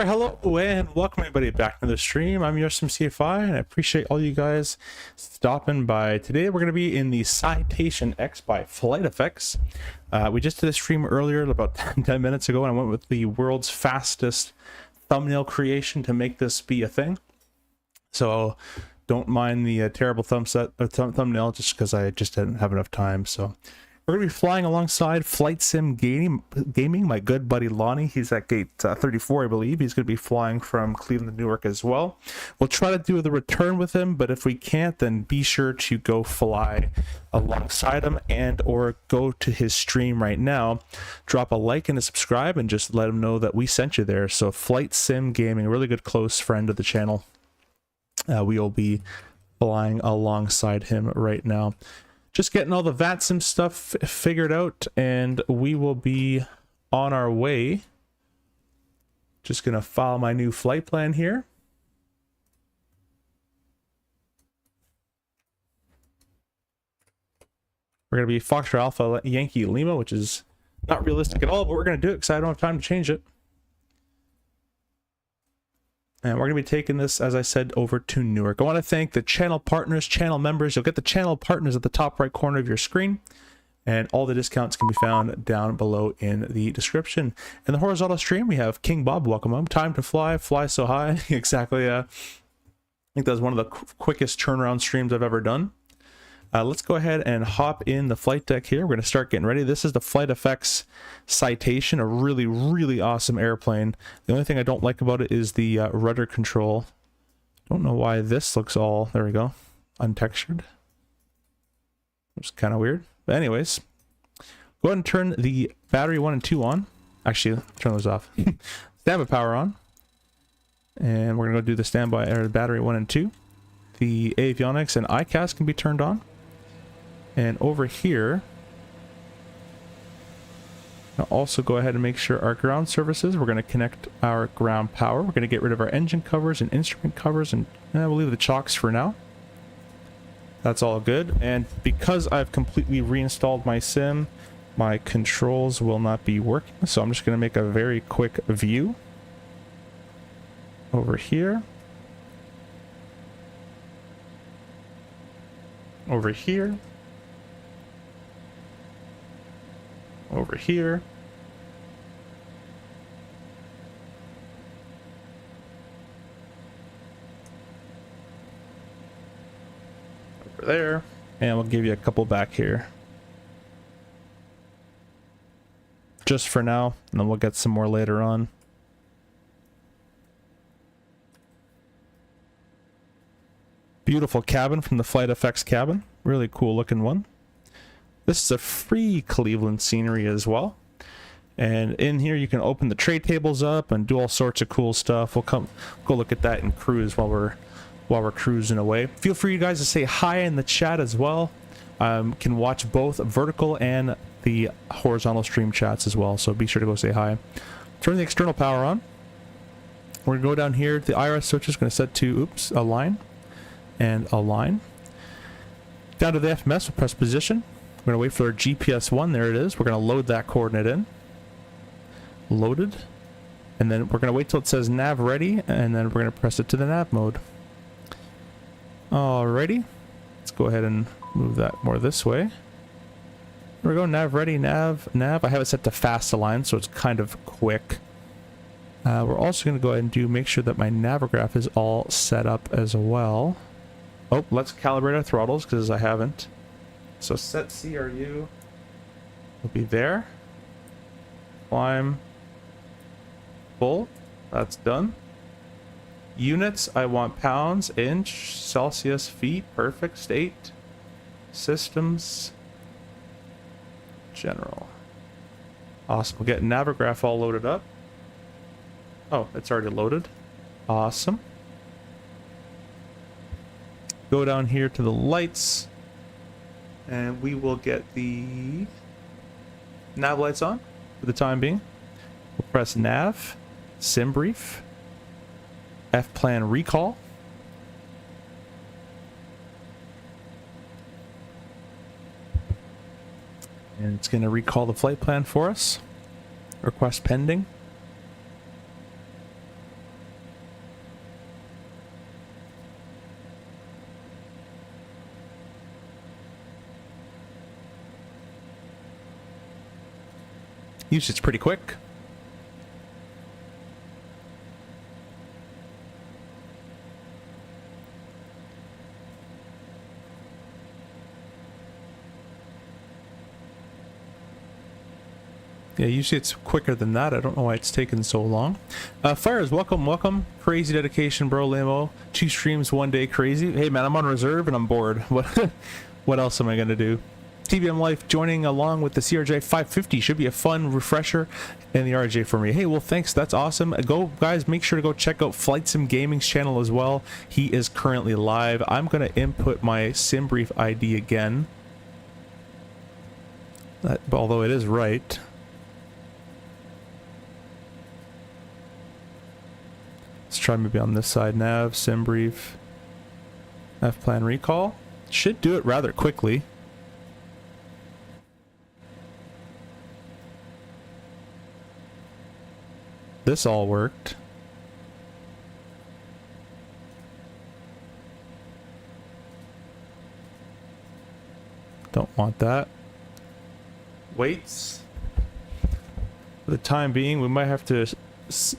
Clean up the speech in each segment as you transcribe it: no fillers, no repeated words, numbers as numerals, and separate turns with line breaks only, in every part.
All right, hello and welcome everybody back to the stream. I'm yours from CFI and I appreciate all you guys stopping by. Today we're going to be in the Citation X by FlightFX. We just did a stream earlier about 10 minutes ago and I went with the world's fastest thumbnail creation to make this be a thing. So don't mind the terrible thumbnail just because I just didn't have enough time. So we're going to be flying alongside Flight Sim Gaming, my good buddy Lonnie. He's at gate 34, I believe. He's going to be flying from Cleveland to Newark as well. We'll try to do the return with him, but if we can't, then be sure to go fly alongside him and or go to his stream right now. Drop a like and a subscribe and just let him know that we sent you there. So Flight Sim Gaming, a really good close friend of the channel. We will be flying alongside him right now. Just getting all the VATSIM stuff figured out, and we will be on our way. Just going to file my new flight plan here. We're going to be Foxtrot Alpha Yankee Lima, which is not realistic at all, but we're going to do it because I don't have time to change it. And we're going to be taking this, as I said, over to Newark. I want to thank the channel partners, channel members. You'll get the channel partners at the top right corner of your screen. And all the discounts can be found down below in the description. In the horizontal stream, we have King Bob. Welcome home. Time to fly. Fly so high. Exactly. I think that was one of the quickest turnaround streams I've ever done. Let's go ahead and hop in the flight deck here. We're going to start getting ready. This is the FlightFX Citation, a really, really awesome airplane. The only thing I don't like about it is the rudder control. Don't know why this looks all, there we go, untextured. It's kind of weird. But anyways, go ahead and turn the battery 1 and 2 on. Actually, turn those off. Standby power on. And we're going to go do the standby battery 1 and 2. The avionics and ICAS can be turned on. And over here, I'll also go ahead and make sure our ground services, we're going to connect our ground power. We're going to get rid of our engine covers and instrument covers, and we'll leave the chocks for now. That's all good. And because I've completely reinstalled my sim, my controls will not be working. So I'm just going to make a very quick view over here. Over here. Over here. Over there. And we'll give you a couple back here. Just for now, and then we'll get some more later on. Beautiful cabin from the FlightFX cabin. Really cool looking one. This is a free Cleveland scenery as well. And in here you can open the tray tables up and do all sorts of cool stuff. We'll go look at that in cruise while we're cruising away. Feel free, you guys, to say hi in the chat as well. Can watch both vertical and the horizontal stream chats as well. So be sure to go say hi. Turn the external power on. We're gonna go down here. The IRS switch is gonna set to align. And align. Down to the FMS, we'll press position. We're going to wait for our GPS 1. There it is. We're going to load that coordinate in. Loaded. And then we're going to wait till it says nav ready, and then we're going to press it to the nav mode. Alrighty. Let's go ahead and move that more this way. There we go. Nav ready, nav. I have it set to fast align, so it's kind of quick. We're also going to go ahead and make sure that my navigaph is all set up as well. Oh, let's calibrate our throttles because I haven't. So set CRU will be there. Climb full. That's done. Units, I want pounds, inch, Celsius, feet, perfect state. Systems. General. Awesome. We'll get navigaph all loaded up. Oh, it's already loaded. Awesome. Go down here to the lights, and we will get the nav lights on for the time being. We'll press nav, sim brief, F plan recall. And it's going to recall the flight plan for us. Request pending. Usually it's pretty quick. Yeah, usually it's quicker than that. I don't know why it's taken so long. Fires, welcome, welcome. Crazy dedication, bro, Lamo. 2 streams, 1 day, crazy. Hey, man, I'm on reserve and I'm bored. What else am I going to do? TBM Life joining along with the CRJ 550 should be a fun refresher in the RJ for me. Hey, well, thanks. That's awesome. Go, guys, make sure to go check out Flight Sim Gaming's channel as well. He is currently live. I'm going to input my SimBrief ID again. Although it is right. Let's try maybe on this side. Nav, SimBrief, F-Plan Recall. Should do it rather quickly. This all worked. Don't want that. Weights. For the time being, we might have to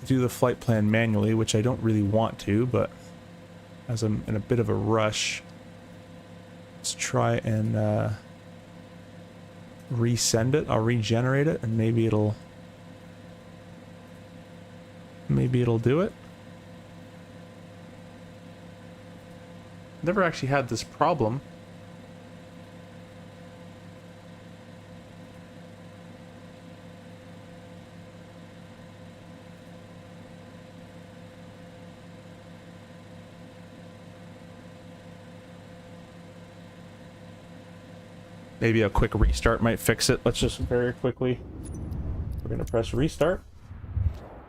do the flight plan manually, which I don't really want to, but as I'm in a bit of a rush, let's try and resend it. I'll regenerate it and maybe it'll do it. Never actually had this problem. Maybe a quick restart might fix it. Let's just very quickly, we're gonna press restart.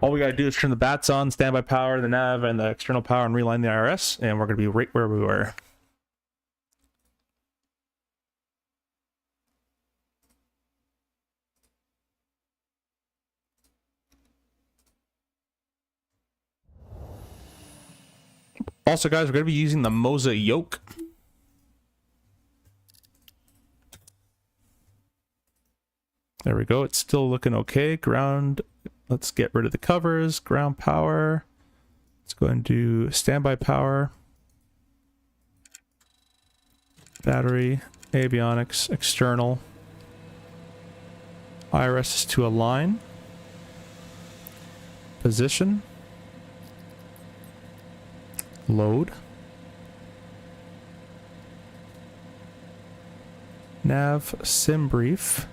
All we gotta do is turn the bats on, standby power, the nav, and the external power, and reline the IRS, and we're gonna be right where we were. Also, guys, we're gonna be using the Moza yoke. There we go. It's still looking okay. Ground. Let's get rid of the covers. Ground power. Let's go and do standby power. Battery. Avionics. External. IRS is to align. Position. Load. Nav. SimBrief.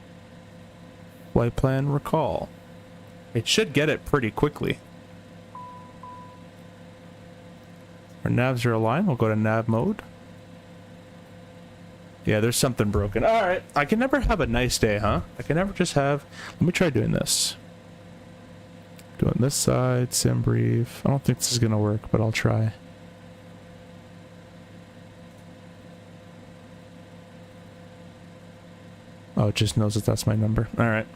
Flight plan recall. It should get it pretty quickly. Our navs are aligned. We'll go to nav mode. Yeah, there's something broken. Alright. I can never have a nice day, huh? I can never just have... Let me try doing this. Doing this side, SimBrief. I don't think this is going to work, but I'll try. Oh, it just knows that that's my number. Alright.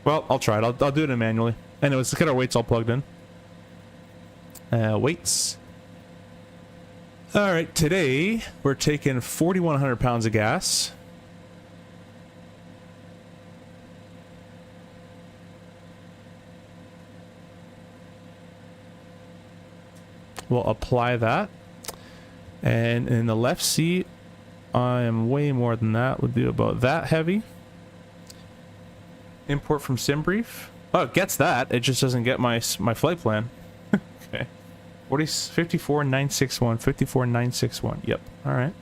Well, I'll try it. I'll do it manually. Anyways, let's get our weights all plugged in. Weights. Alright, today we're taking 4,100 pounds of gas. We'll apply that. And in the left seat, I am way more than that. We'll do about that heavy. Import from SimBrief. Oh, it gets that. It just doesn't get my flight plan. Okay. 54961. 54961. Yep. All right.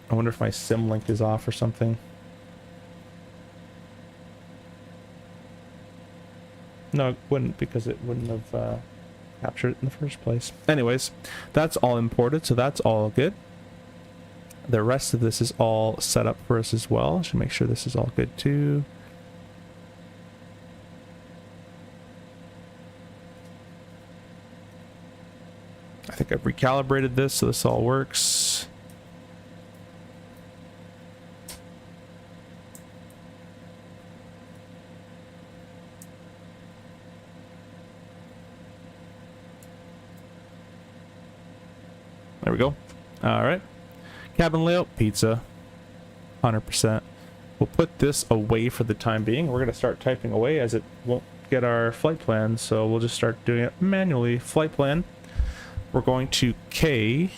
I wonder if my sim link is off or something. No, it wouldn't, because it wouldn't have captured it in the first place. Anyways, that's all imported, so that's all good. The rest of this is all set up for us as well. Should make sure this is all good too. I think I've recalibrated this so this all works. There we go. All right. Cabin layout, pizza, 100%. we'll put this away for the time being. We're going to start typing away as it won't get our flight plan, so we'll just start doing it manually. Flight plan. We're going to KEWR.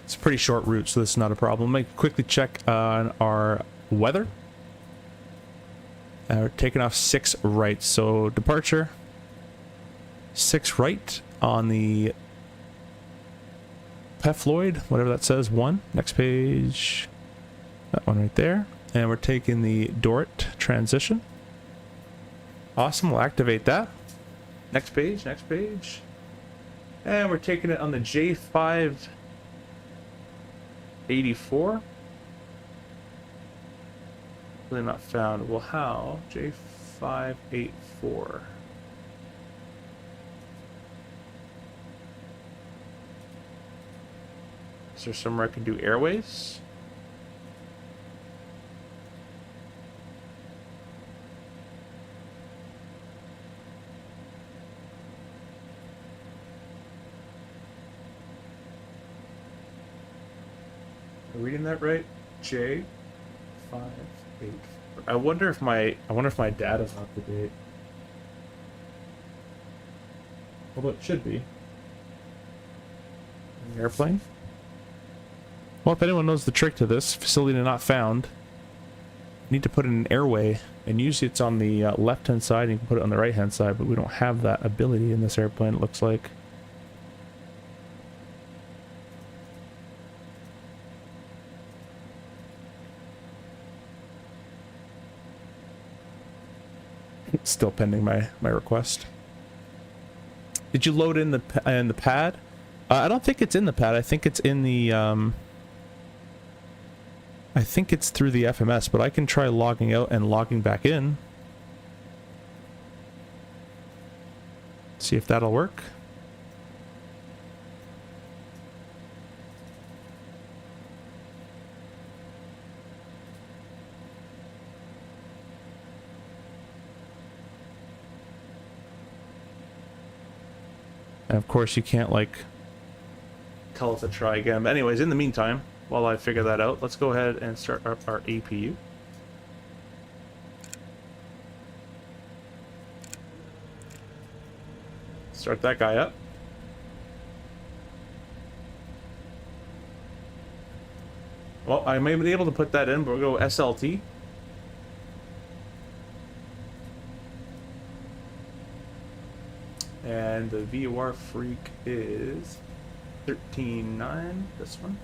It's a pretty short route, so this is not a problem. Let me quickly check on our weather. We're taking off 6 right, so departure 6 right on the Pefloid, whatever that says, 1. Next page, that one right there. And we're taking the Dort transition. Awesome, we'll activate that. Next page, next page. And we're taking it on the J584. Really not found. Well, how? J584. Is there somewhere I can do airways? Am I reading that right? J584. I wonder if my data is up to date. Although it should be. An airplane. Well, if anyone knows the trick to this, facility not found. You need to put in an airway, and usually it's on the left-hand side, and you can put it on the right-hand side, but we don't have that ability in this airplane, it looks like. Still pending my request. Did you load in the pad? I don't think it's in the pad. I think it's in the I think it's through the FMS, but I can try logging out and logging back in. See if that'll work. And of course you can't like tell us to try again. But anyways, in the meantime, while I figure that out, let's go ahead and start up our APU. Start that guy up. Well, I may be able to put that in, but we'll go SLT. And the VOR freak is 13.9, this one.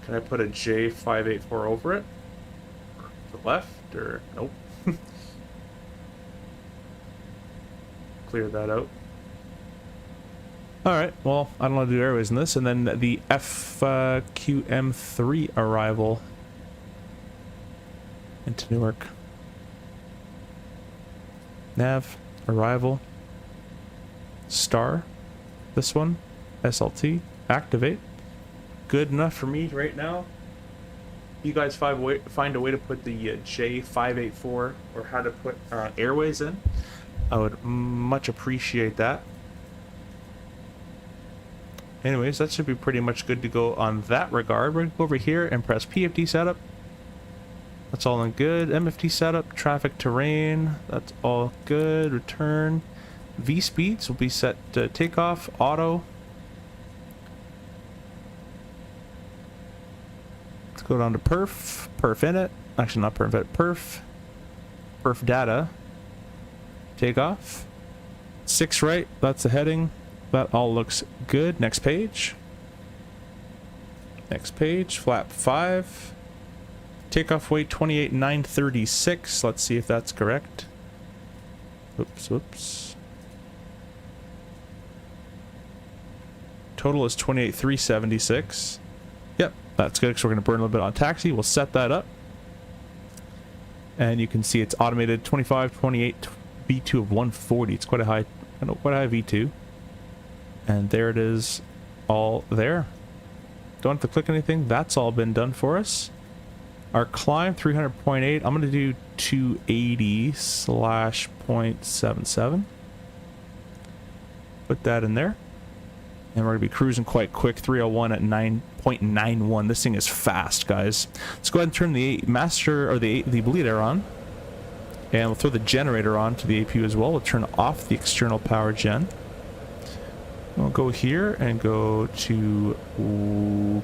Can I put a J584 over it? Or to the left, or nope. Clear that out. Alright, well, I don't want to do airways in this. And then the FQM3 arrival into Newark. Nav, arrival, star, this one, SLT, activate. Good enough for me right now. You guys find a way to put the J584 or how to put airways in. I would much appreciate that. Anyways, that should be pretty much good to go on that regard. We're going to go over here and press PFD setup. That's all in good. MFD setup, traffic terrain, that's all good. Return. V speeds will be set to takeoff, auto. Let's go down to perf, perf init. Actually, not perf init, perf. Perf data. Takeoff. 6 right, that's the heading. That all looks good. Next page. Next page, flap 5. Takeoff weight 28,936. Let's see if that's correct. Oops, whoops. Total is 28,376. Yep, that's good because we're going to burn a little bit on taxi. We'll set that up. And you can see it's automated 25, 28, V2 of 140. It's quite a high, V2. And there it is, all there. Don't have to click anything. That's all been done for us. Our climb 300.8. I'm gonna do 280/0.77. Put that in there. And we're gonna be cruising quite quick, 301 at 9.91. This thing is fast, guys. Let's go ahead and turn the master or the bleed air on. And we'll throw the generator on to the APU as well. We'll turn off the external power gen. We'll go here and go to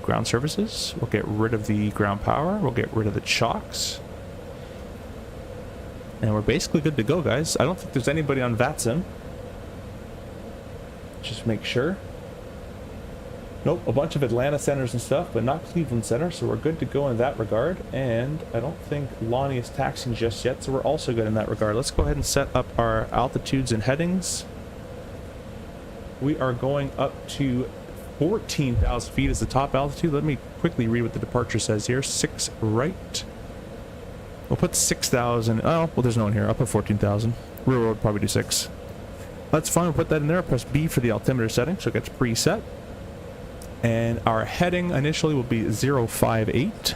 ground services. We'll get rid of the ground power. We'll get rid of the chocks. And we're basically good to go, guys. I don't think there's anybody on VATSIM. Just make sure. Nope, a bunch of Atlanta centers and stuff, but not Cleveland Center, so we're good to go in that regard. And I don't think Lonnie is taxiing just yet, so we're also good in that regard. Let's go ahead and set up our altitudes and headings. We are going up to 14,000 feet as the top altitude. Let me quickly read what the departure says here. 6 right. We'll put 6,000. Oh, well, there's no one here. I'll put 14,000. Real road probably do 6. That's fine. We'll put that in there. Press B for the altimeter setting, so it gets preset. And our heading initially will be 058.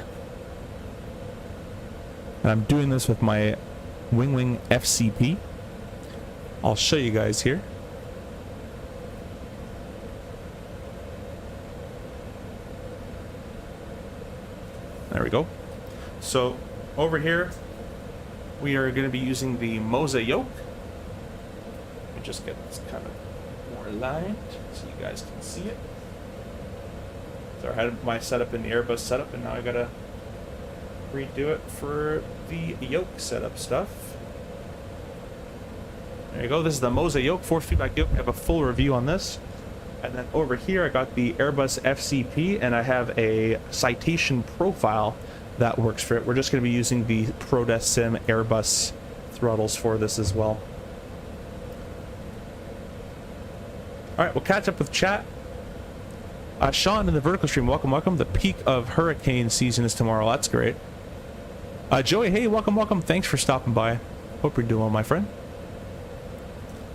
And I'm doing this with my Winwing FCP. I'll show you guys here. There we go. So over here, we are going to be using the Moza yoke. Let me just get this kind of more aligned so you guys can see it. So I had my setup in the Airbus setup, and now I gotta redo it for the yoke setup stuff. There you go. This is the Moza yoke, force feedback yoke. I have a full review on this. And then over here, I got the Airbus FCP, and I have a Citation profile that works for it. We're just going to be using the ProDesim Airbus throttles for this as well. All right, we'll catch up with chat. Sean in the vertical stream, welcome, welcome. The peak of hurricane season is tomorrow. That's great. Joey, hey, welcome, welcome. Thanks for stopping by. Hope you're doing well, my friend.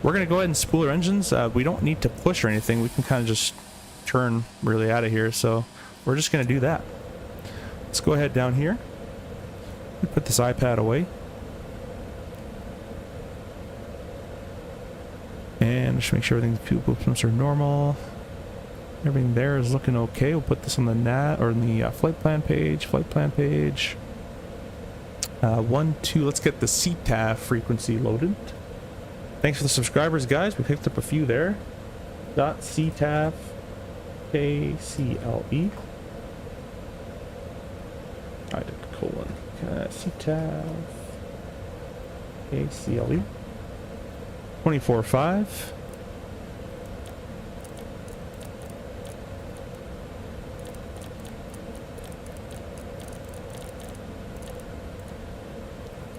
We're going to go ahead and spool our engines. We don't need to push or anything. We can kind of just turn really out of here. So we're just going to do that. Let's go ahead down here. Put this iPad away. And just make sure everything's fuel pumps are normal. Everything there is looking okay. We'll put this on the NAT or in the flight plan page. Flight plan page. 1, 2. Let's get the CTAF frequency loaded. Thanks for the subscribers, guys. We picked up a few there. .CTAF KCLE. I did colon. CTAF KCLE. 24.5.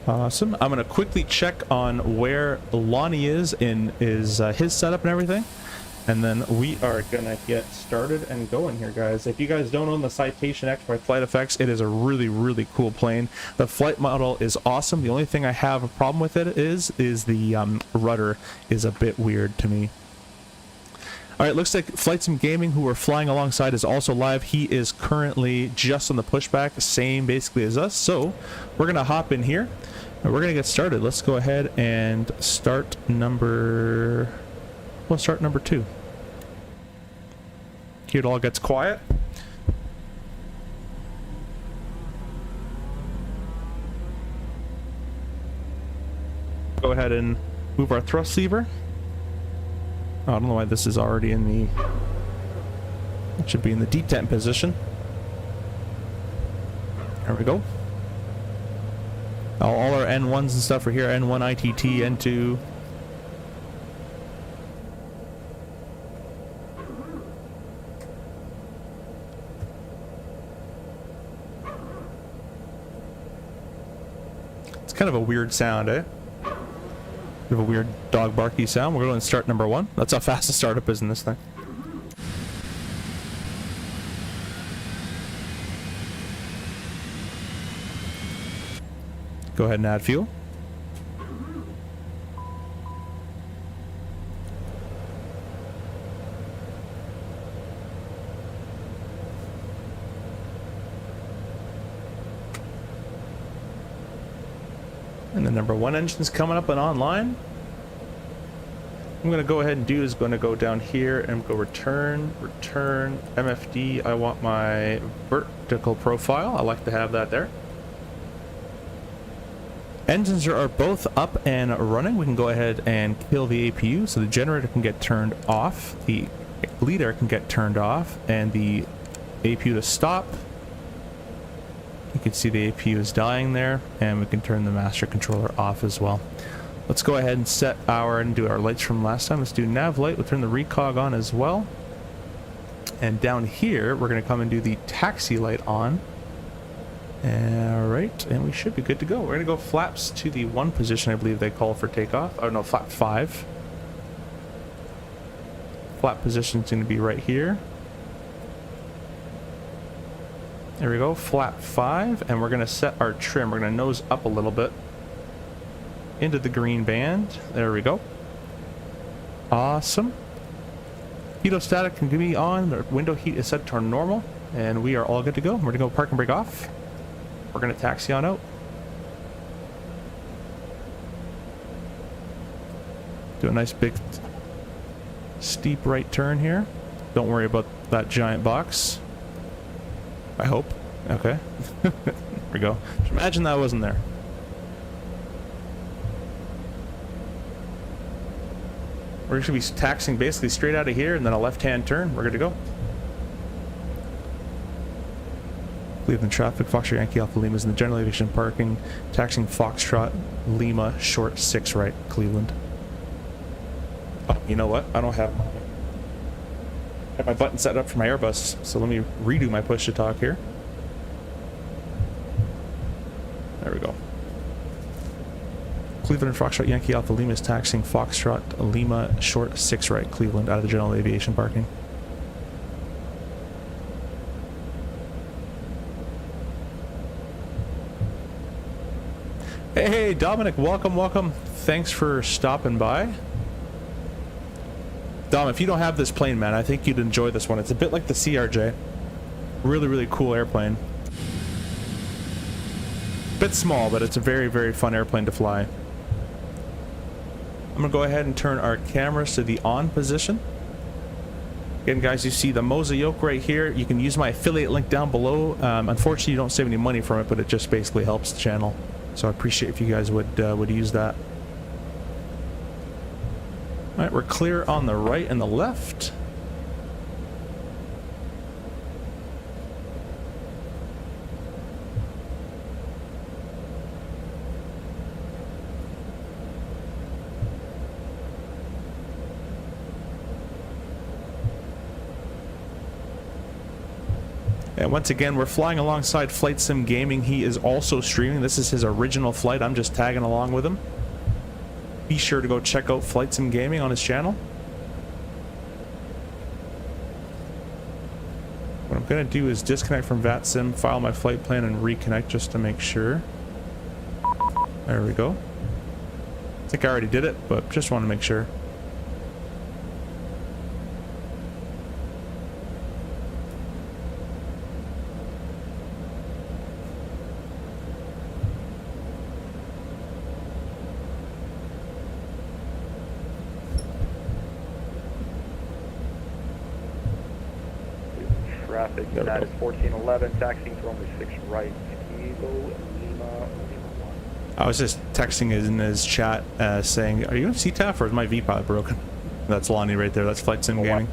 Awesome. I'm going to quickly check on where Lonnie is in his setup and everything. And then we are going to get started and going here, guys. If you guys don't own the Citation X by FlightFX, it is a really, really cool plane. The flight model is awesome. The only thing I have a problem with it is the rudder is a bit weird to me. All right, looks like Flight Sim Gaming, who we're flying alongside, is also live. He is currently just on the pushback, same basically as us. So we're going to hop in here and we're going to get started. Let's go ahead and start number 2. Here it all gets quiet. Go ahead and move our thrust lever. Oh, I don't know why this is already in the... It should be in the detent position. There we go. All our N1s and stuff are here. N1, ITT, N2. It's kind of a weird sound, eh? Bit of a weird dog barky sound. We're going to start number 1. That's how fast the startup is in this thing. Go ahead and add fuel. And the number 1 engine's coming up and online. I'm going to go ahead and do is going to go down here and go return MFD. I want my vertical profile. I like to have that there. Engines are both up and running. We can go ahead and kill the APU, so the generator can get turned off, the bleed air can get turned off, and the APU to stop. You can see the APU is dying there, and we can turn the master controller off as well. Let's go ahead and set and do our lights from last time. Let's do nav light. We'll turn the recog on as well. And down here, we're going to come and do the taxi light on. Alright, and we should be good to go. We're going to go flaps to the 1 position, I believe they call for takeoff. Oh no, flap 5. Flap position is going to be right here. There we go, flap 5, and we're going to set our trim. We're going to nose up a little bit into the green band. There we go. Awesome. Heatostatic can be on. The window heat is set to normal, and we are all good to go. We're going to go park and brake off. We're going to taxi on out. Do a nice big steep right turn here. Don't worry about that giant box. I hope. Okay. There we go. Just imagine that wasn't there. We're going to be taxiing basically straight out of here and then a left-hand turn. We're good to go. Cleveland traffic, Foxtrot Yankee Alpha Lima is in the general aviation parking. Taxiing Foxtrot Lima short 6 right, Cleveland. Oh, you know what? I don't have my button set up for my Airbus, so let me redo my push to talk here. There we go. Cleveland Foxtrot Yankee Alpha Lima is taxiing Foxtrot Lima short 6 right, Cleveland, out of the general aviation parking. Hey, Dominic, welcome. Thanks for stopping by. Dom, if you don't have this plane, man, I think you'd enjoy this one. It's a bit like the CRJ. Really, really cool airplane. Bit small, but it's a very, very fun airplane to fly. I'm gonna go ahead and turn our cameras to the on position. Again, guys, you see the Moza yoke right here. You can use my affiliate link down below. Unfortunately, you don't save any money from it, but it just basically helps the channel. So I appreciate if you guys would use that. All right, we're clear on the right and the left. And once again, we're flying alongside Flight Sim Gaming. He is also streaming. This is his original flight. I'm just tagging along with him. Be sure to go check out Flight Sim Gaming on his channel. What I'm going to do is disconnect from VATSIM, file my flight plan, and reconnect just to make sure. There we go. I think I already did it, but just want to make sure.
Traffic, United 1411, taxiing to runway 6 right, Kilo, Lima 1.
I was just texting in his chat saying, are you in CTAF or is my VPod broken? That's Lonnie right there. That's Flight Sim Gaming.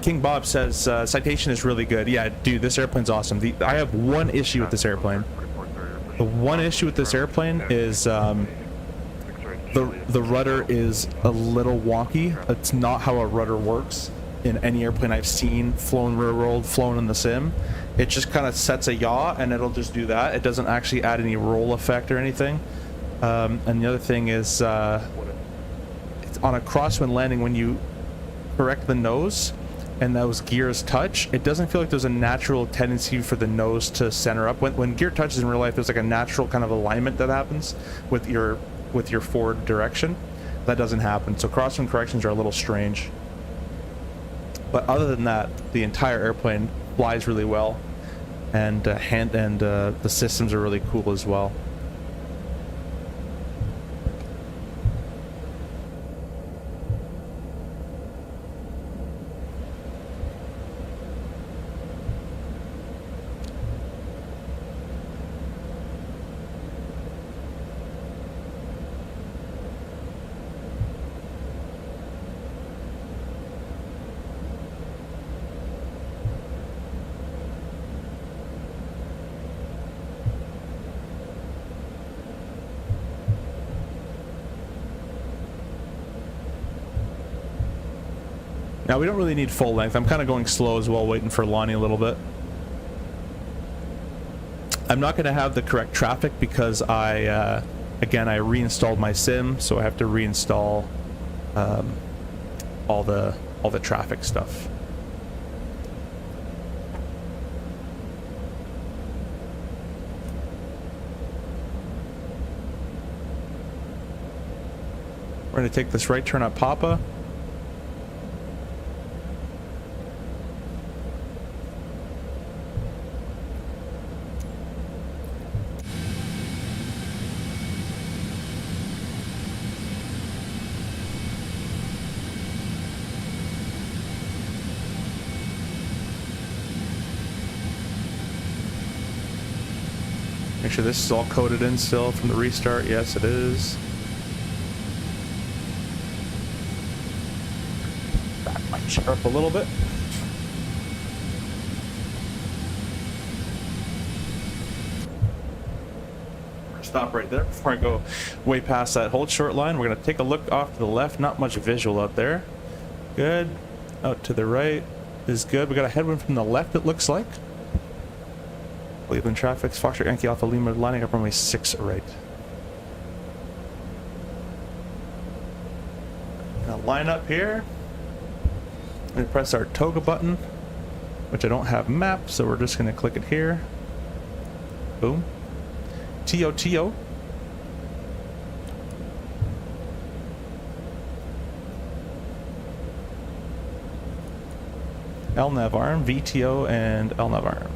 King Bob says, Citation is really good. Yeah, dude, this airplane's awesome. I have one issue with this airplane. The one issue with this airplane is the rudder is a little wonky. It's not how a rudder works in any airplane I've seen, flown real world, flown in the sim. It just kind of sets a yaw and it'll just do that. It doesn't actually add any roll effect or anything. And the other thing is, it's on a crosswind landing, when you correct the nose and those gears touch, it doesn't feel like there's a natural tendency for the nose to center up. When gear touches in real life, there's like a natural kind of alignment that happens with your forward direction. That doesn't happen, so crosswind corrections are a little strange. But other than that, the entire airplane flies really well. and the systems are really cool as well. Now we don't really need full length. I'm kind of going slow as well, waiting for Lonnie a little bit. I'm not going to have the correct traffic because again, I reinstalled my sim, so I have to reinstall all the traffic stuff. We're going to take this right turn at Papa. Make sure this is all coded in still from the restart. Yes, it is. Back my chair up a little bit. Stop right there before I go way past that hold short line. We're going to take a look off to the left. Not much visual out there. Good. Out to the right is good. We got a headwind from the left, it looks like. Cleveland traffic, Foxtrot Yankee Alpha Lima lining up runway 6 right. Now line up here. And press our toga button, which I don't have mapped, so we're just going to click it here. Boom. TOTO. LNAV arm, VTO, and LNAV arm.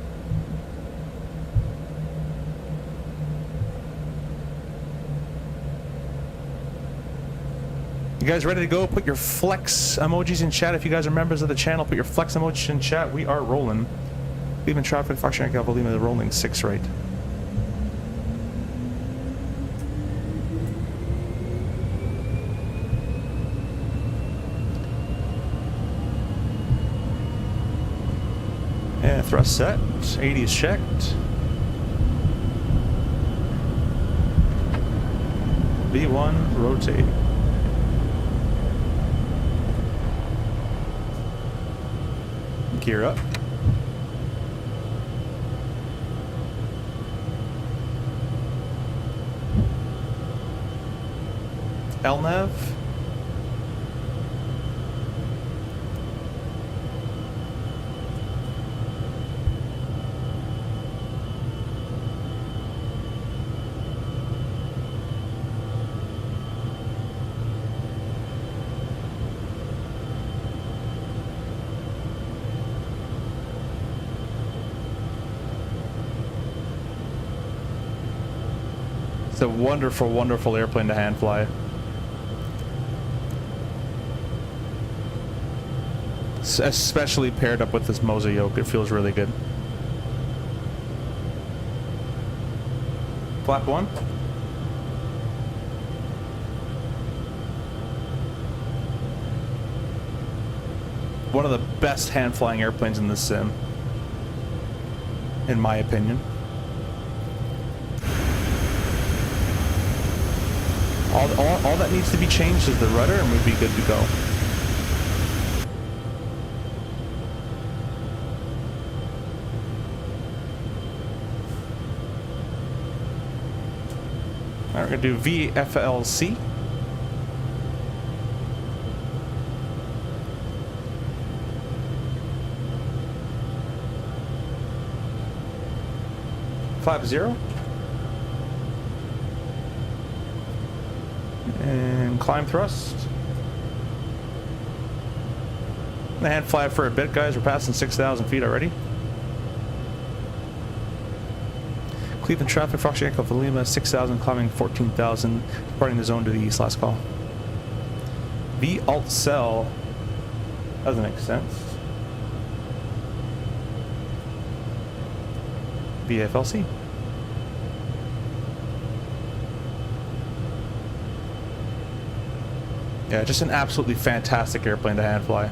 You guys ready to go? Put your flex emojis in chat. If you guys are members of the channel, put your flex emojis in chat. We are rolling. Leaving traffic, Foxtrot Yankee Alpha Lima, rolling 6 right. And thrust set. 80 is checked. V1, rotate. Gear up. LNAV. It's a wonderful, wonderful airplane to hand fly. Especially paired up with this Moza yoke, it feels really good. Flap 1. One of the best hand flying airplanes in this sim, in my opinion. All that needs to be changed is the rudder, and we'd be good to go. Alright, we're going to do VFLC. Flap 0. And climb thrust. I'm gonna hand fly for a bit, guys. We're passing 6,000 feet already. Cleveland traffic, Fox Echo for Lima, 6,000, climbing 14,000, departing the zone to the east, last call. V alt cell doesn't make sense. VFLC. Yeah, just an absolutely fantastic airplane to hand fly.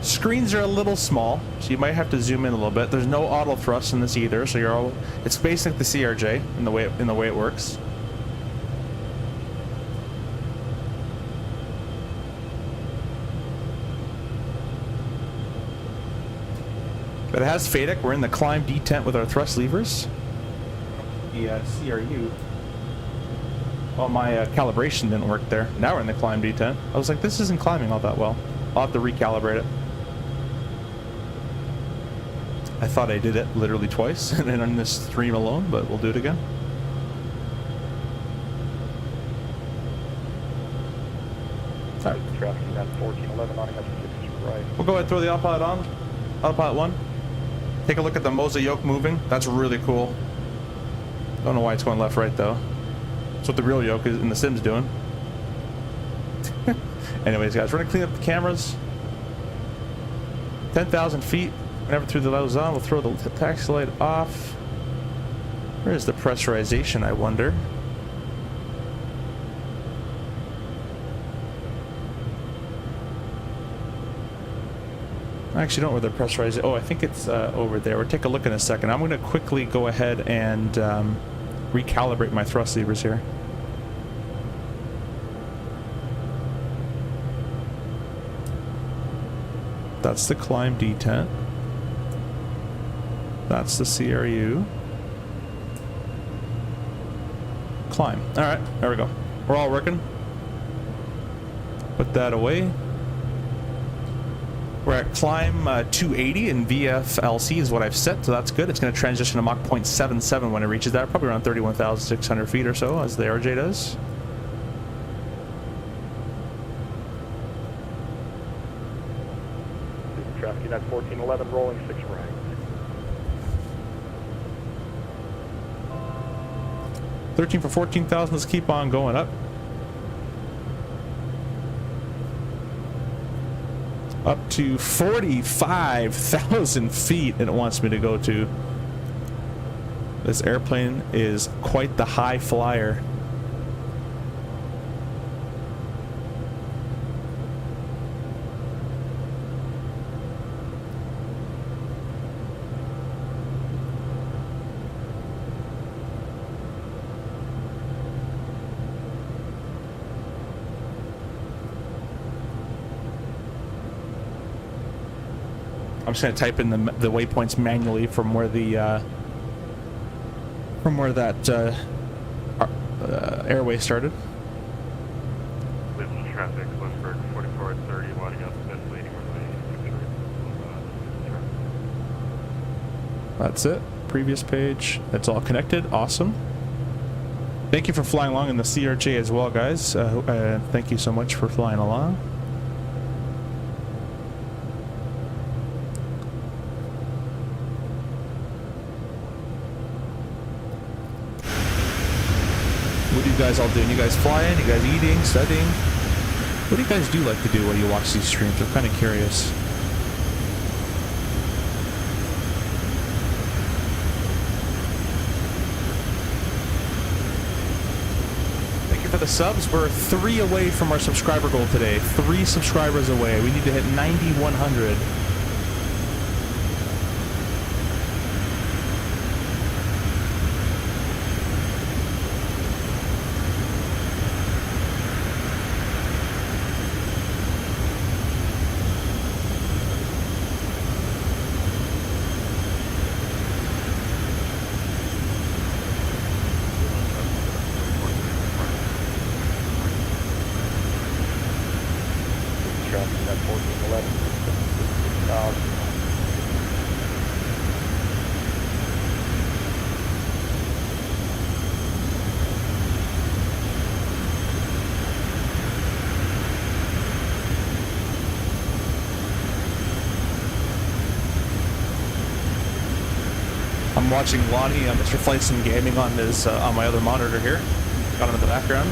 Screens are a little small, so you might have to zoom in a little bit. There's no auto thrust in this either, so you're all, it's basic the CRJ in the way it works. But it has FADEC. We're in the climb detent with our thrust levers. The CRU. Well, my calibration didn't work there. Now we're in the climb detent. I was like, this isn't climbing all that well. I'll have to recalibrate it. I thought I did it literally twice and on this stream alone, but we'll do it again. All right.
Traffic at 1411, lining up 6 right.
We'll go ahead and throw the autopilot on. Autopilot 1. Take a look at the Moza yoke moving. That's really cool. Don't know why it's going left right though. That's what the real yoke is in the Sim's doing. Anyways, guys, we're gonna clean up the cameras. 10,000 feet. Whenever through the Lausanne, we'll throw the taxi light off. Where is the pressurization, I wonder? I actually don't know where the pressurization. Oh, I think it's over there. We'll take a look in a second. I'm going to quickly go ahead and recalibrate my thrust levers here. That's the climb detent. That's the CRU. Climb. All right, there we go. We're all working. Put that away. We're at climb 280 and VFLC is what I've set, so that's good. It's going to transition to Mach 0.77 when it reaches that, probably around 31,600 feet or so, as the RJ does.
Traffic at 1411, rolling 6 right.
$13 for 14,000. Let's keep on going up. Up to 45,000 feet it wants me to go to. This airplane is quite the high flyer. I'm just going to type in the waypoints manually from where the that airway started.
Cleveland traffic, Lindbergh 4430, lining up, best leading runway.
That's it. Previous page. It's all connected. Awesome. Thank you for flying along in the CRJ as well, guys. Thank you so much for flying along. What are you guys all doing? You guys flying? You guys eating? Studying? What do you guys do like to do while you watch these streams? I'm kind of curious. Thank you for the subs. We're 3 away from our subscriber goal today. 3 subscribers away. We need to hit 9,100.
Traffic at 1411, 6,000.
watching Lonnie, Mr. Flight Sim Gaming on his on my other monitor here. Got him in the background.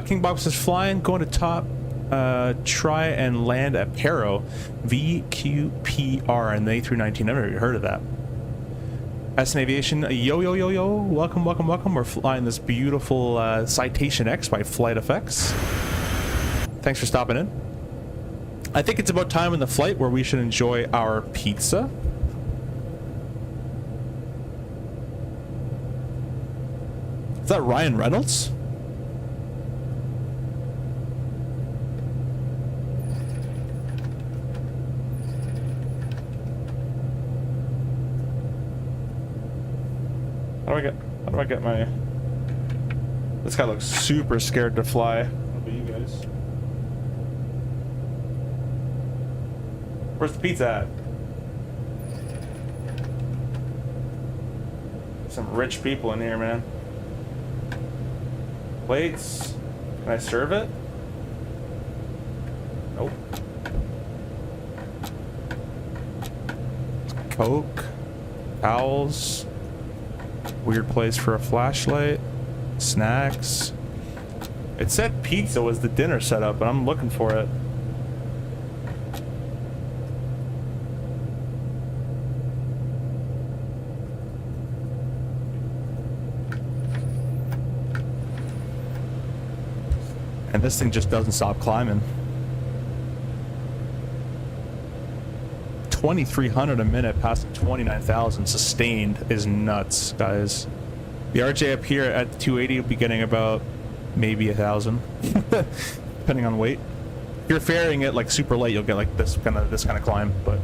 King Bob says flying, going to top, try and land at Paro, VQPR, and the A319. I've never heard of that. SN Aviation, yo yo yo yo, welcome welcome welcome. We're flying this beautiful Citation X by FlightFX. Thanks for stopping in. I think it's about time in the flight where we should enjoy our pizza. Is that Ryan Reynolds? How do I get my... This guy looks super scared to fly. How about you guys? Where's the pizza at? Some rich people in here, man. Plates. Can I serve it? Nope. Coke. Towels. Weird place for a flashlight. Snacks. It said pizza was the dinner setup, but I'm looking for it. And this thing just doesn't stop climbing. 2,300 a minute past 29,000 sustained is nuts, guys. The RJ up here at 280 will be getting about maybe 1,000, depending on weight. If you're ferrying it like super light, you'll get like this kind of climb. But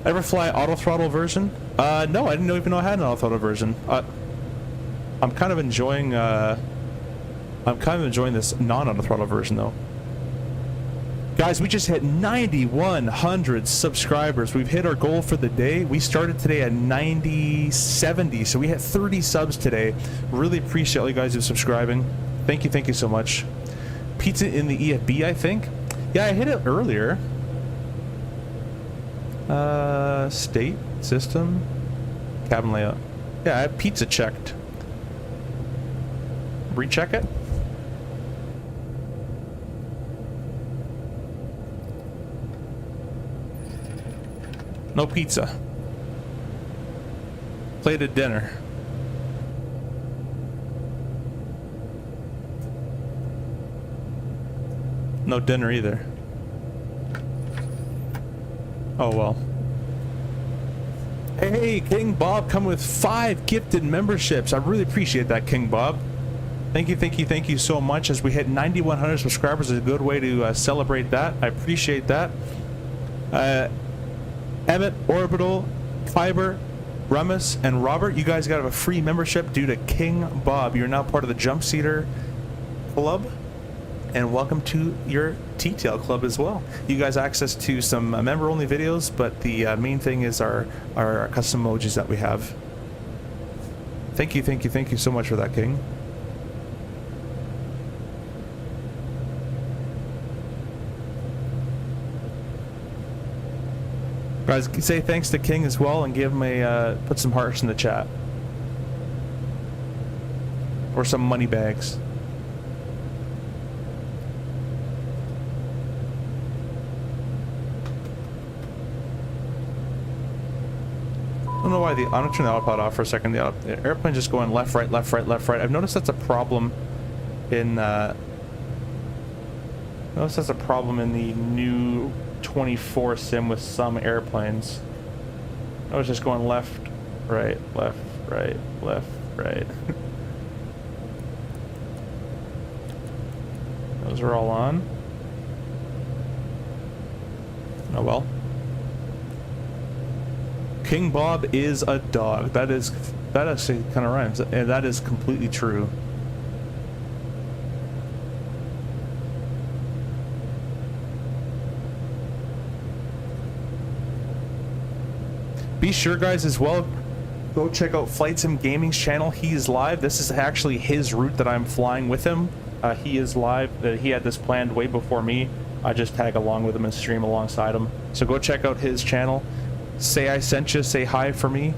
ever fly auto throttle version? No, I didn't even know I had an auto throttle version. I'm kind of enjoying this non-auto throttle version though. Guys, we just hit 9,100 subscribers. We've hit our goal for the day. We started today at 70, so we hit 30 subs today. Really appreciate all you guys who are subscribing. Thank you so much. Pizza in the EFB, I think. Yeah, I hit it earlier. State, system, cabin layout. Yeah, I have pizza checked. Recheck it. No pizza. Plated dinner. No dinner either. Oh well. Hey, King Bob, come with 5 gifted memberships. I really appreciate that, King Bob. Thank you so much. As we hit 9,100 subscribers, is a good way to celebrate that. I appreciate that. Emmett, Orbital, Fiber, Ramus and Robert, you guys got a free membership due to King Bob. You're now part of the Jump Seater Club, and welcome to your T-Tail Club as well. You guys access to some member-only videos, but the main thing is our custom emojis that we have. Thank you so much for that, King. Guys, say thanks to King as well and give him a, put some hearts in the chat. Or some money bags. I don't know why I'm gonna turn the autopilot off for a second. The airplane just going left, right, left, right, left, right. I've noticed that's a problem in, the new 24 sim with some airplanes. I was just going left, right, left, right, left, right. Those are all on. Oh well. King Bob is a dog. That actually kind of rhymes, and that is completely true. Be sure, guys, as well, go check out Flight Sim Gaming's channel. He is live. This is actually his route that I'm flying with him. He is live. He had this planned way before me. I just tag along with him and stream alongside him. So go check out his channel. Say I sent you. Say hi for me.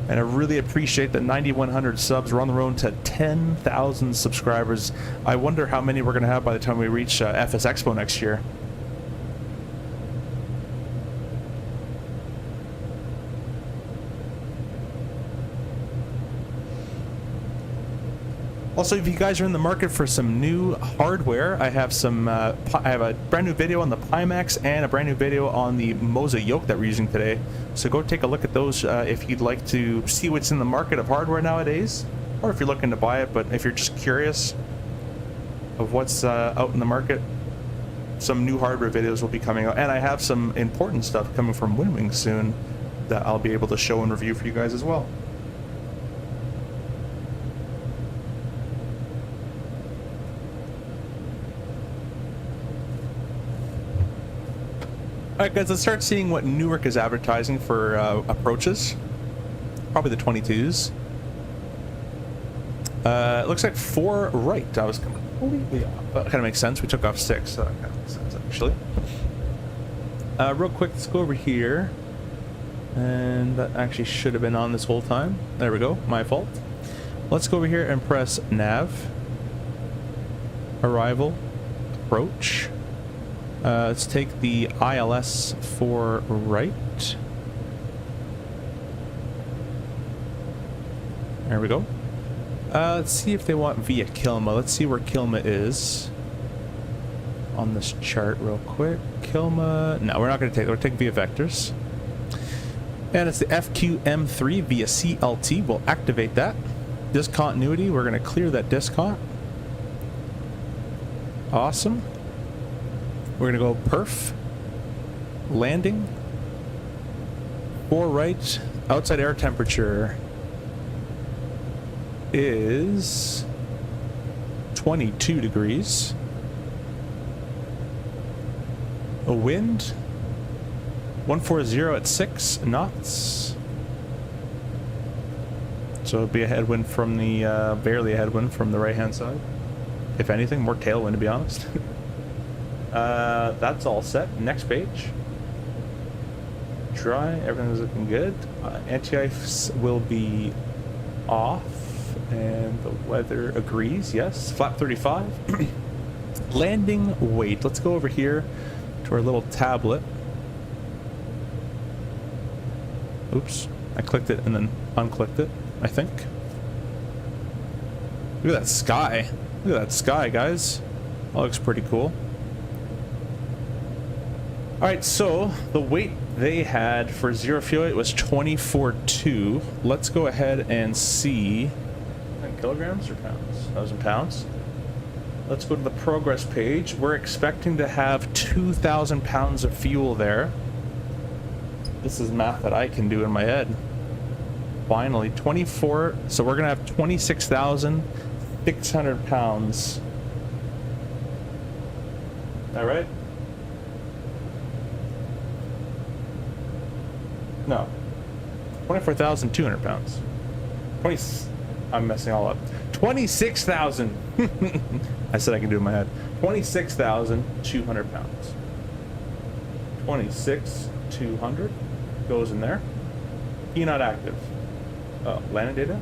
And I really appreciate the 9,100 subs. We're on the road to 10,000 subscribers. I wonder how many we're going to have by the time we reach FS Expo next year. Also, if you guys are in the market for some new hardware, I have some. I have a brand new video on the Pimax and a brand new video on the Moza yoke that we're using today. So go take a look at those if you'd like to see what's in the market of hardware nowadays, or if you're looking to buy it. But if you're just curious of what's out in the market, some new hardware videos will be coming out, and I have some important stuff coming from Winwing soon that I'll be able to show and review for you guys as well. Alright guys, let's start seeing what Newark is advertising for approaches. Probably the 22s. It looks like 4 right. I was completely off. That kind of makes sense. We took off 6, so that kind of makes sense actually. Real quick, let's go over here. And that actually should have been on this whole time. There we go, my fault. Let's go over here and press nav. Arrival. Approach. Let's take the ILS for right. There we go. Let's see if they want via Kilma. Let's see where Kilma is on this chart real quick. Kilma. No, we're not going to take it. We'll take via vectors. And it's the FQM3 via CLT. We'll activate that. Discontinuity. We're going to clear that discont. Awesome. We're gonna go perf, landing, 4 right, outside air temperature is 22 degrees. A wind, 140 at 6 knots. So it'll be a headwind from the, barely a headwind from the right hand side. If anything, more tailwind to be honest. That's all set. Next page. Dry. Everything's looking good. Anti-ice will be off, and the weather agrees. Yes. Flap 35. Landing weight. Let's go over here to our little tablet. Oops. I clicked it and then unclicked it, I think. Look at that sky. Look at that sky, guys. That looks pretty cool. Alright, so the weight they had for zero fuel weight was 24.2. Let's go ahead and see. Kilograms or pounds? 1,000 pounds. Let's go to the progress page. We're expecting to have 2,000 pounds of fuel there. This is math that I can do in my head. Finally, 24. So we're gonna have 26,600 pounds. All right. No. 24,200 pounds. 20. I'm messing all up. 26,000. I said I can do it in my head. 26,200 pounds. 26,200 goes in there. Key not active. Oh, landing data.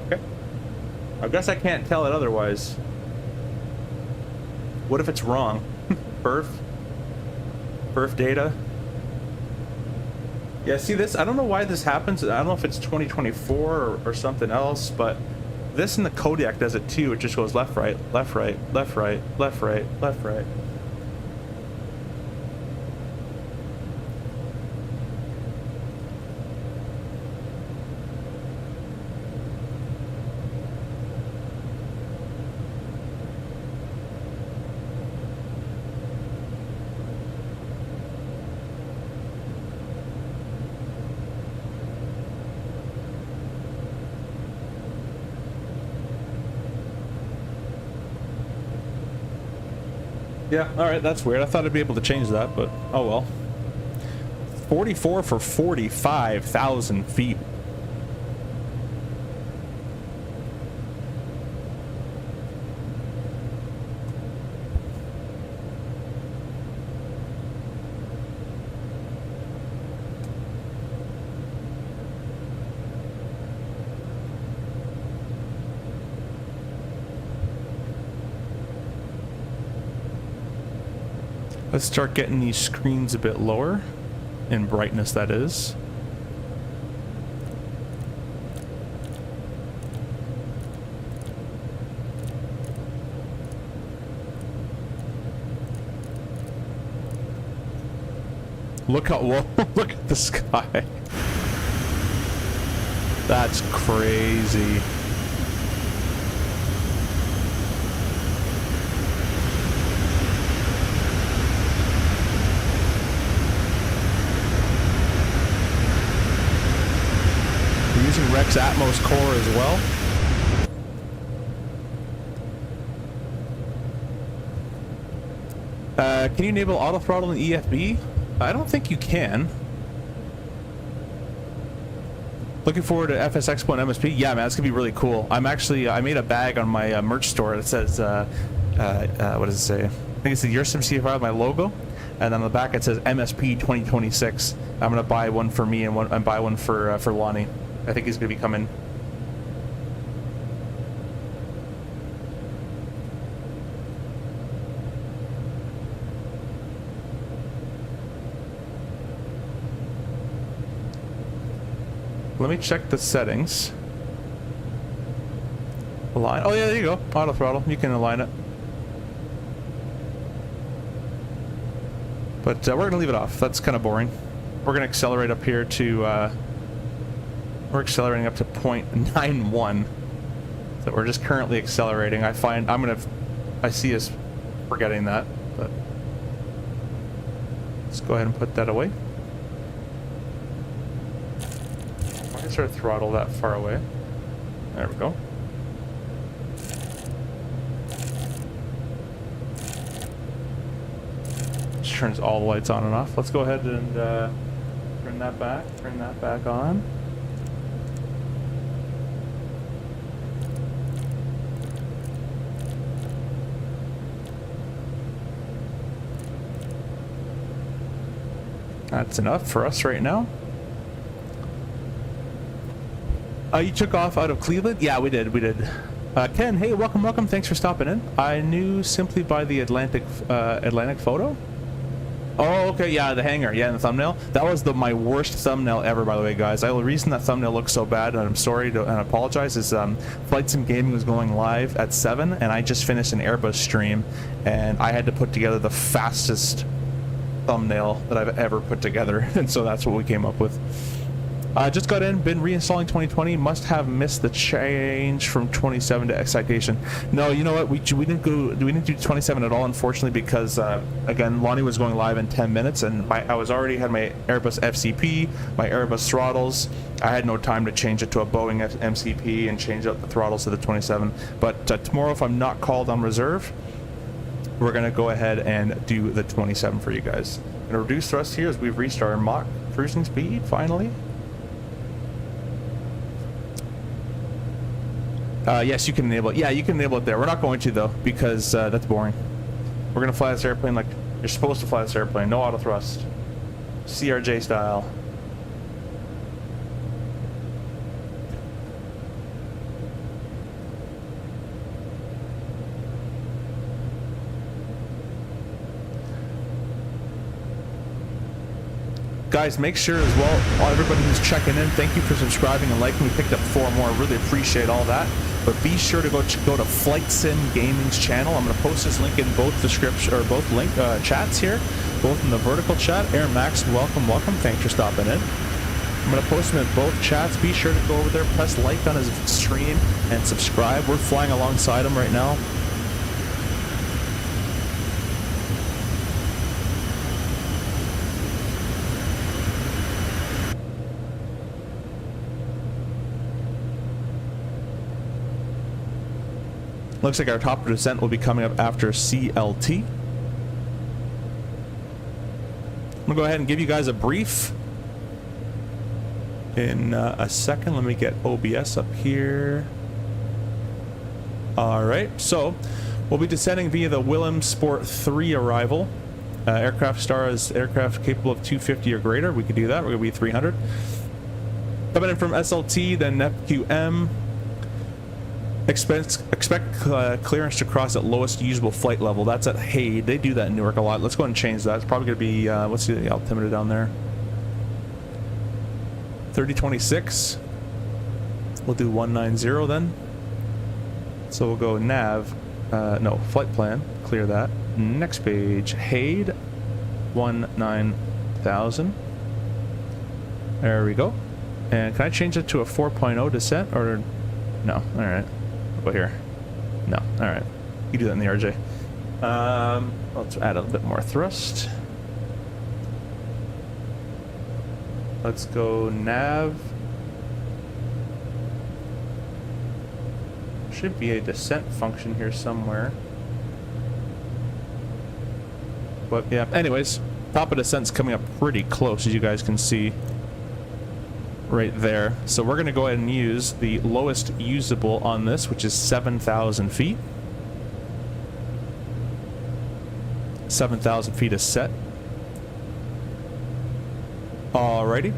Okay. I guess I can't tell it otherwise. What if it's wrong? Perf data. Yeah, see this? I don't know why this happens. I don't know if it's 2024 or something else, but this in the Kodiak does it too. It just goes left, right, left, right, left, right, left, right, left, right. Yeah, alright, that's weird. I thought I'd be able to change that, but oh well. 44 for 45,000 feet. Let's start getting these screens a bit lower in brightness, that is. Look how whoa, look at the sky. That's crazy. Using Rex Atmos core as well. Can you enable auto throttle in EFB? I don't think you can. Looking forward to FS Expo and MSP. Yeah, man, it's gonna be really cool. I made a bag on my merch store that says, what does it say? I think it's the Your Sim CFR with my logo, and on the back it says MSP 2026. I'm gonna buy one for me and buy one for Lonnie. I think he's going to be coming. Let me check the settings. Align. Oh yeah, there you go. Auto throttle. You can align it. But we're going to leave it off. That's kind of boring. We're going to accelerate up here to... we're accelerating up to 0.91. So we're just currently accelerating. I see us forgetting that, but let's go ahead and put that away. Why is our throttle that far away? There we go. Just turns all the lights on and off. Let's go ahead and turn that back on. That's enough for us right now. You took off out of Cleveland? Yeah, we did. Ken, hey, welcome. Thanks for stopping in. I knew simply by the Atlantic photo. Oh, okay, yeah, the hangar, yeah, and the thumbnail. That was my worst thumbnail ever, by the way, guys. The reason that thumbnail looks so bad, and I'm sorry and I apologize, is Flight Sim Gaming was going live at 7, and I just finished an Airbus stream, and I had to put together the fastest thumbnail that I've ever put together, and so that's what we came up with. Just got in, been reinstalling 2020, must have missed the change from 27 to Citation. No, you know what, we didn't do 27 at all, unfortunately, because again, Lonnie was going live in 10 minutes, and I was already had my Airbus FCP, my Airbus throttles. I had no time to change it to a Boeing MCP and change out the throttles to the 27. But tomorrow, if I'm not called on reserve, we're gonna go ahead and do the 27 for you guys. Gonna reduce thrust here as we've reached our Mach cruising speed finally. Yes, you can enable it. Yeah, you can enable it there. We're not going to, though, because that's boring. We're going to fly this airplane like you're supposed to fly this airplane. No auto thrust. CRJ style. Guys, make sure as well, everybody who's checking in, thank you for subscribing and liking. We picked up 4 more. Really appreciate all that. But be sure to go to Flight Sim Gaming's channel. I'm going to post this link in both description or both link chats here, both in the vertical chat. Air Max, welcome. Thanks for stopping in. I'm going to post them in both chats. Be sure to go over there, press like on his stream, and subscribe. We're flying alongside him right now. Looks like our top descent will be coming up after CLT. I'm gonna go ahead and give you guys a brief in a second. Let me get OBS up here. All right, so we'll be descending via the Willem Sport 3 arrival. Aircraft star is aircraft capable of 250 or greater. We could do that. We're gonna be 300. Coming in from SLT, then FQM. Expect clearance to cross at lowest usable flight level. That's at Hay. They do that in Newark a lot. Let's go ahead and change that. It's probably going to be, what's the altimeter down there? 3026. We'll do 190 then. So we'll go nav, no, flight plan, clear that. Next page, Hay, 19,000. There we go. And can I change it to a 4.0 descent or no? All right. Go here. No. All right. You do that in the RJ. Let's add a bit more thrust. Let's go nav. Should be a descent function here somewhere. But yeah, anyways, top of descent's coming up pretty close, as you guys can see right there. So we're going to go ahead and use the lowest usable on this, which is 7,000 feet. 7,000 feet is set. Alrighty.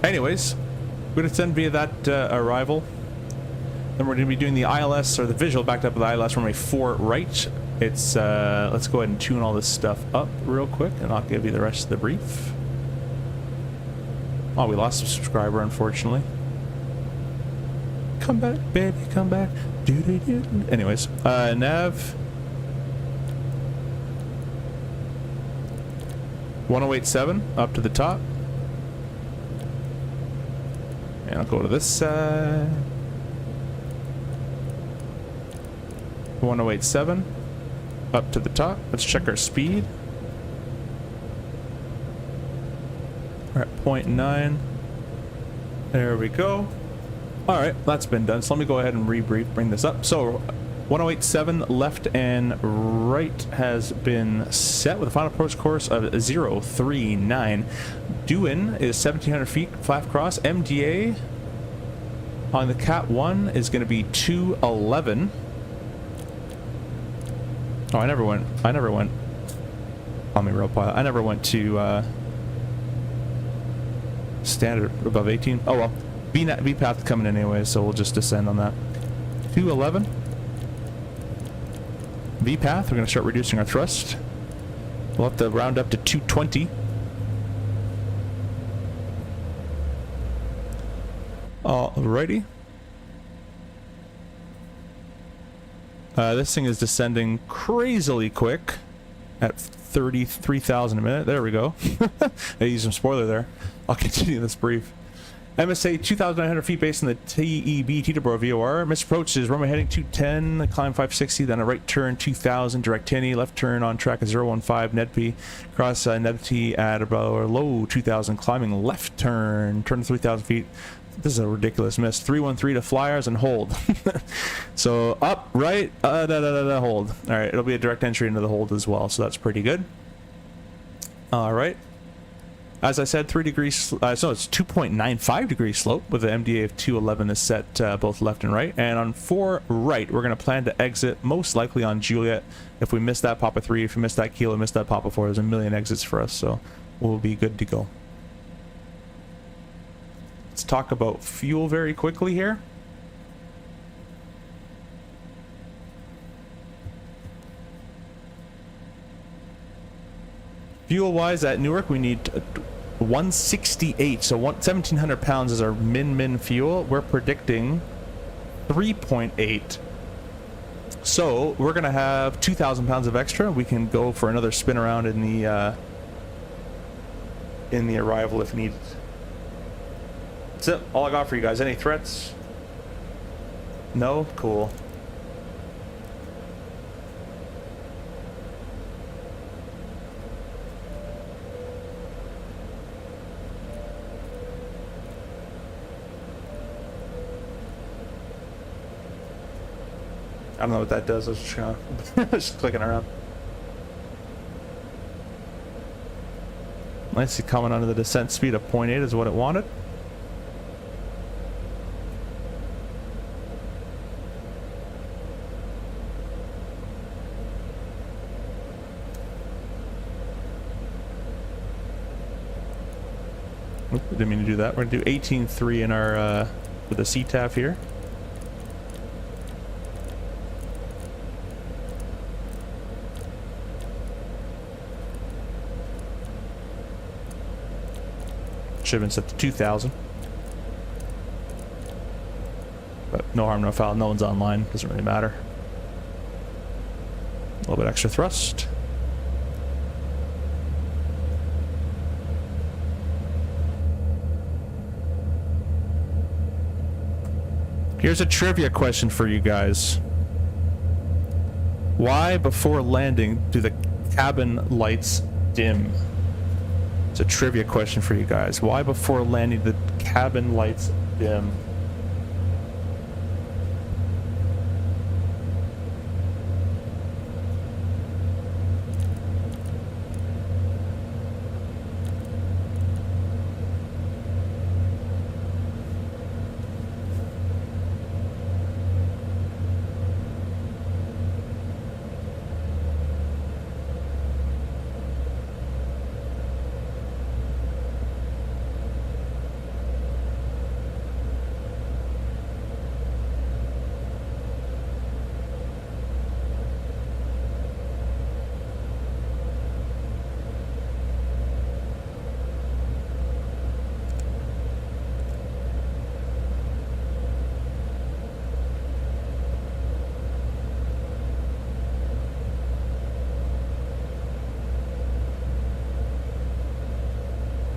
Anyways, we're going to send via that arrival. Then we're going to be doing the ILS, or the visual backed up with the ILS runway 4 right. It's, let's go ahead and tune all this stuff up real quick, and I'll give you the rest of the brief. Oh, we lost a subscriber, unfortunately. Come back, baby, come back. Anyways, nav 1087 up to the top. And I'll go to this side. 1087 up to the top. Let's check our speed. We're at 0.9. There we go. All right, that's been done. So let me go ahead and bring this up. So 1087 left and right has been set with a final approach course of 039. Doing is 1700 feet flap cross. MDA on the Cat 1 is going to be 211. Oh, I never went on me real pilot. I never went to standard above 18. Oh well, V path coming in anyway, so we'll just descend on that. 211. V path. We're going to start reducing our thrust. We'll have to round up to 220. Alrighty. This thing is descending crazily quick at 33,000 a minute. There we go. I used some spoiler there. I'll continue this brief. MSA 2,900 feet based on the TEB Teterboro VOR. Misapproach is runway heading 210, climb 560, then a right turn 2,000, direct 10E, left turn on track at 015, Nedby, cross Nedby at about low 2,000, climbing left turn 3,000 feet. This is a ridiculous miss. 313 to flyers and hold. So up, right, hold. All right, it'll be a direct entry into the hold as well, so that's pretty good. All right. As I said, 3 degrees, so it's 2.95 degree slope with the MDA of 211 is set both left and right. And on 4 right, we're going to plan to exit most likely on Juliet. If we miss that Papa 3, if we miss that Kilo, miss that Papa 4, there's a million exits for us, so we'll be good to go. Let's talk about fuel very quickly here. Fuel-wise at Newark, we need 168, so 1,700 pounds is our min fuel. We're predicting 3.8. So we're gonna have 2,000 pounds of extra. We can go for another spin around in the arrival if needed. That's it. All I got for you guys. Any threats? No? Cool. I don't know what that does. I was just, just clicking around. Nicely coming under the descent speed of 0.8 is what it wanted. Oop, didn't mean to do that. We're gonna do 18.3 in our with the CTAF here. Should have been set to 2,000. But no harm, no foul. No one's online. Doesn't really matter. A little bit extra thrust. Here's a trivia question for you guys. Why, before landing, do the cabin lights dim? It's a trivia question for you guys. Why, before landing, the cabin lights dim?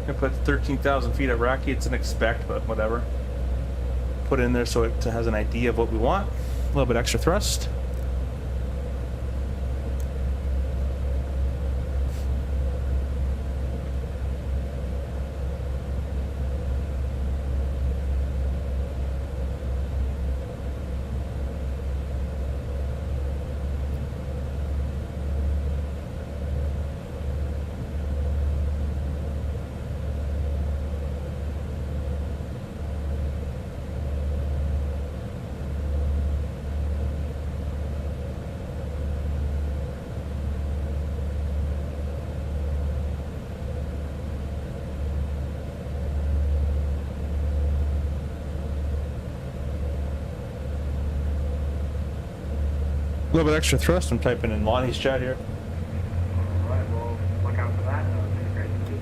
I put 13,000 feet at Rocky. It's an expect, but whatever. Put it in there so it has an idea of what we want. A little bit extra thrust. A little bit extra thrust. I'm typing in Lonnie's chat here.
Alright, well, look out for that. It's great to see.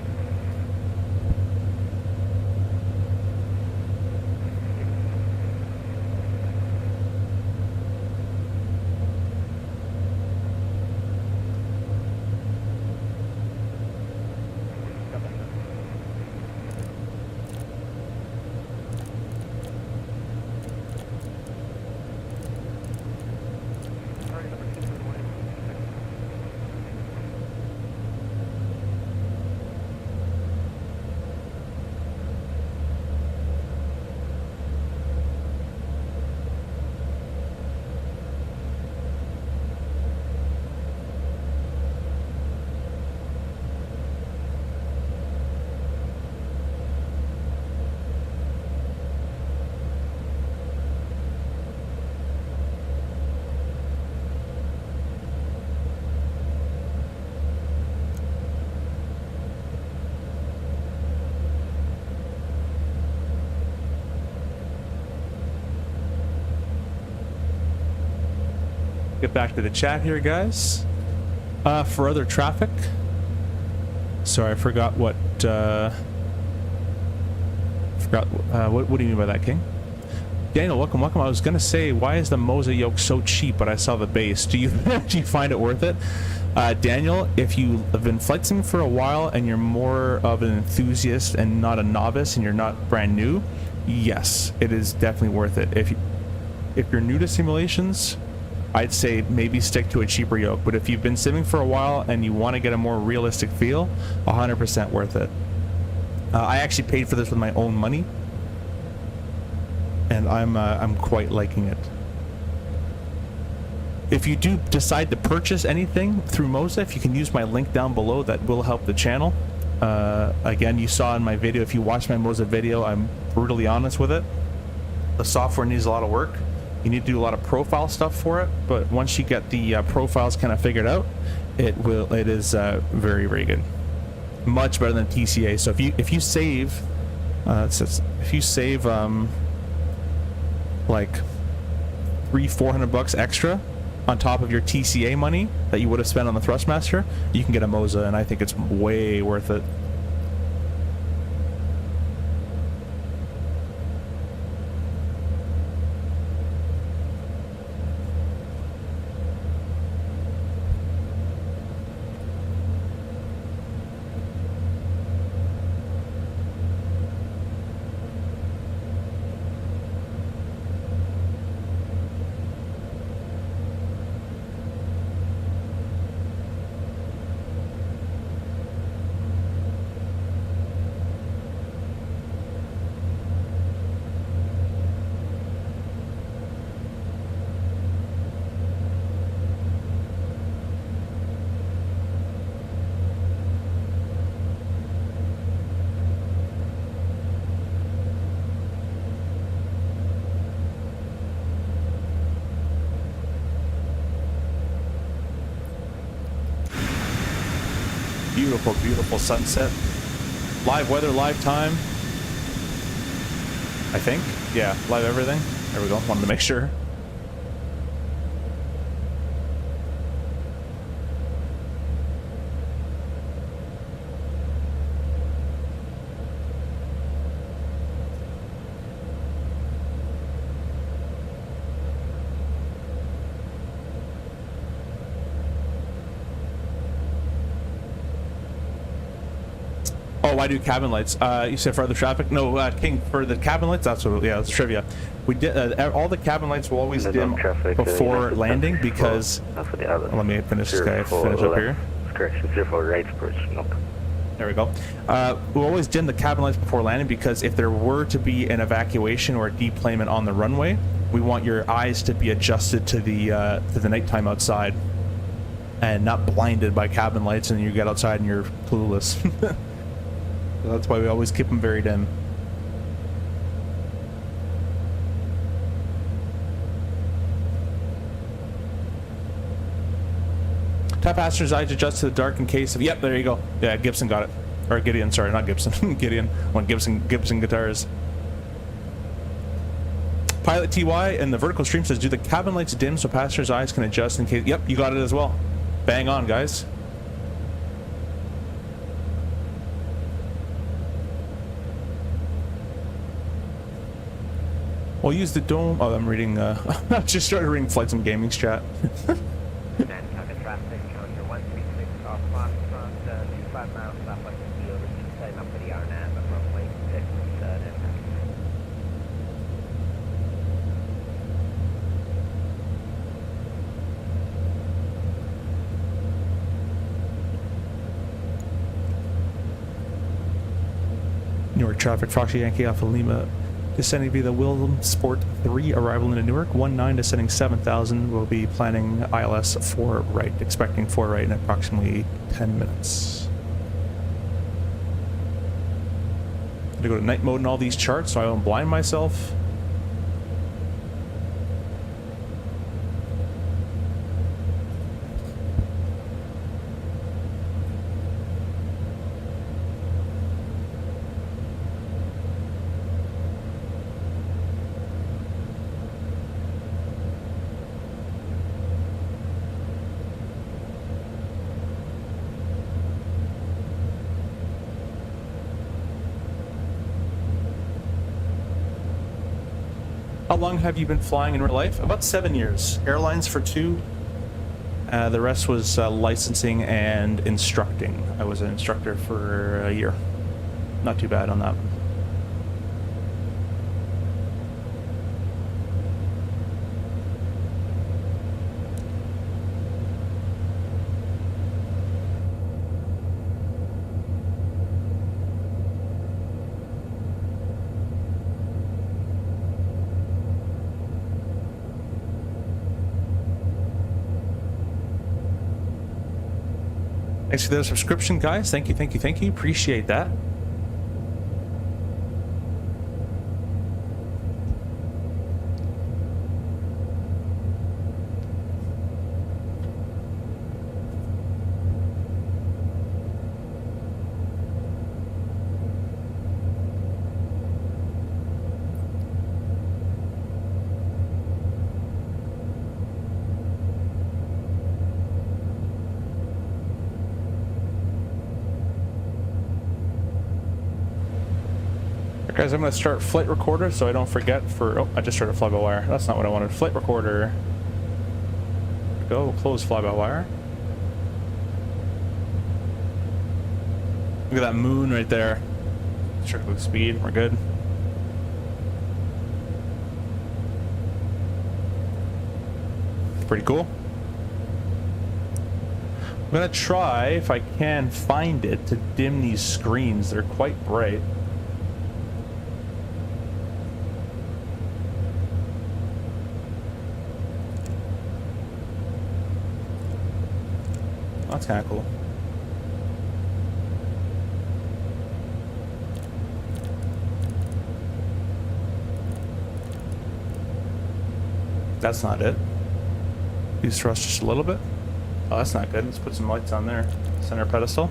back to the chat here, guys. For other traffic. Sorry, I forgot what. What do you mean by that, King? Daniel, welcome. I was gonna say, why is the Moza yoke so cheap? But I saw the base. Do you find it worth it? Daniel, if you have been flight sim for a while and you're more of an enthusiast and not a novice and you're not brand new, yes, it is definitely worth it. If you're new to simulations, I'd say maybe stick to a cheaper yoke. But if you've been simming for a while and you want to get a more realistic feel, 100% worth it. I actually paid for this with my own money, and I'm quite liking it. If you do decide to purchase anything through Moza, if you can use my link down below, that will help the channel. Again, you saw in my video, if you watch my Moza video, I'm brutally honest with it. The software needs a lot of work. You need to do a lot of profile stuff for it, but once you get the profiles kind of figured out, it is very, very good. Much better than TCA. So if you save like $300-400 extra on top of your TCA money that you would have spent on the Thrustmaster, you can get a Moza, and I think it's way worth it. Beautiful, beautiful sunset. Live weather, live time. I think. Yeah, live everything. There we go. Wanted to make sure. Oh, why do cabin lights? You said for other traffic? No, King, for the cabin lights, that's what, yeah, that's trivia. We did, all the cabin lights will always dim traffic, before landing because, let me finish this guy, finish up here.
Correction, 04 right approach, nope.
There we go. We'll always dim the cabin lights before landing because if there were to be an evacuation or a deplanement on the runway, we want your eyes to be adjusted to the nighttime outside and not blinded by cabin lights and you get outside and you're clueless. So that's why we always keep them very dim. Tap passenger's eyes adjust to the dark in case of... Yep, there you go. Yeah, Gibson got it. Or Gideon, sorry, not Gibson. Gideon. When Gibson guitars. Pilot TY and the vertical stream says, do the cabin lights dim so passenger's eyes can adjust in case... Yep, you got it as well. Bang on, guys. We'll use the dome. Oh, I'm reading. I just started reading Flight Sim Gaming's chat.
Traffic on your 136 off Fox front, 25 miles southwest of the over setting up for the RNAV at runway 6 impact.
Newark traffic, Foxy Yankee Alpha Lima. Descending via the Williamsport 3, arrival into Newark, 19 descending 7000. We'll be planning ILS 4 right, expecting 4 right in approximately 10 minutes. I'm gonna go to night mode in all these charts so I don't blind myself. How long have you been flying in real life? About 7 years. Airlines for 2. The rest was licensing and instructing. I was an instructor for a year. Not too bad on that. Thanks for the subscription, guys. Thank you, thank you, thank you. Appreciate that. Guys, I'm going to start flight recorder so I don't forget for... Oh, I just started fly-by-wire. That's not what I wanted. Flight recorder. Go. Close fly-by-wire. Look at that moon right there. Check the speed. We're good. Pretty cool. I'm going to try, if I can find it, to dim these screens. They're quite bright. That's kind of cool. That's not it. Use thrust just a little bit. Oh, that's not good. Let's put some lights on there. Center pedestal.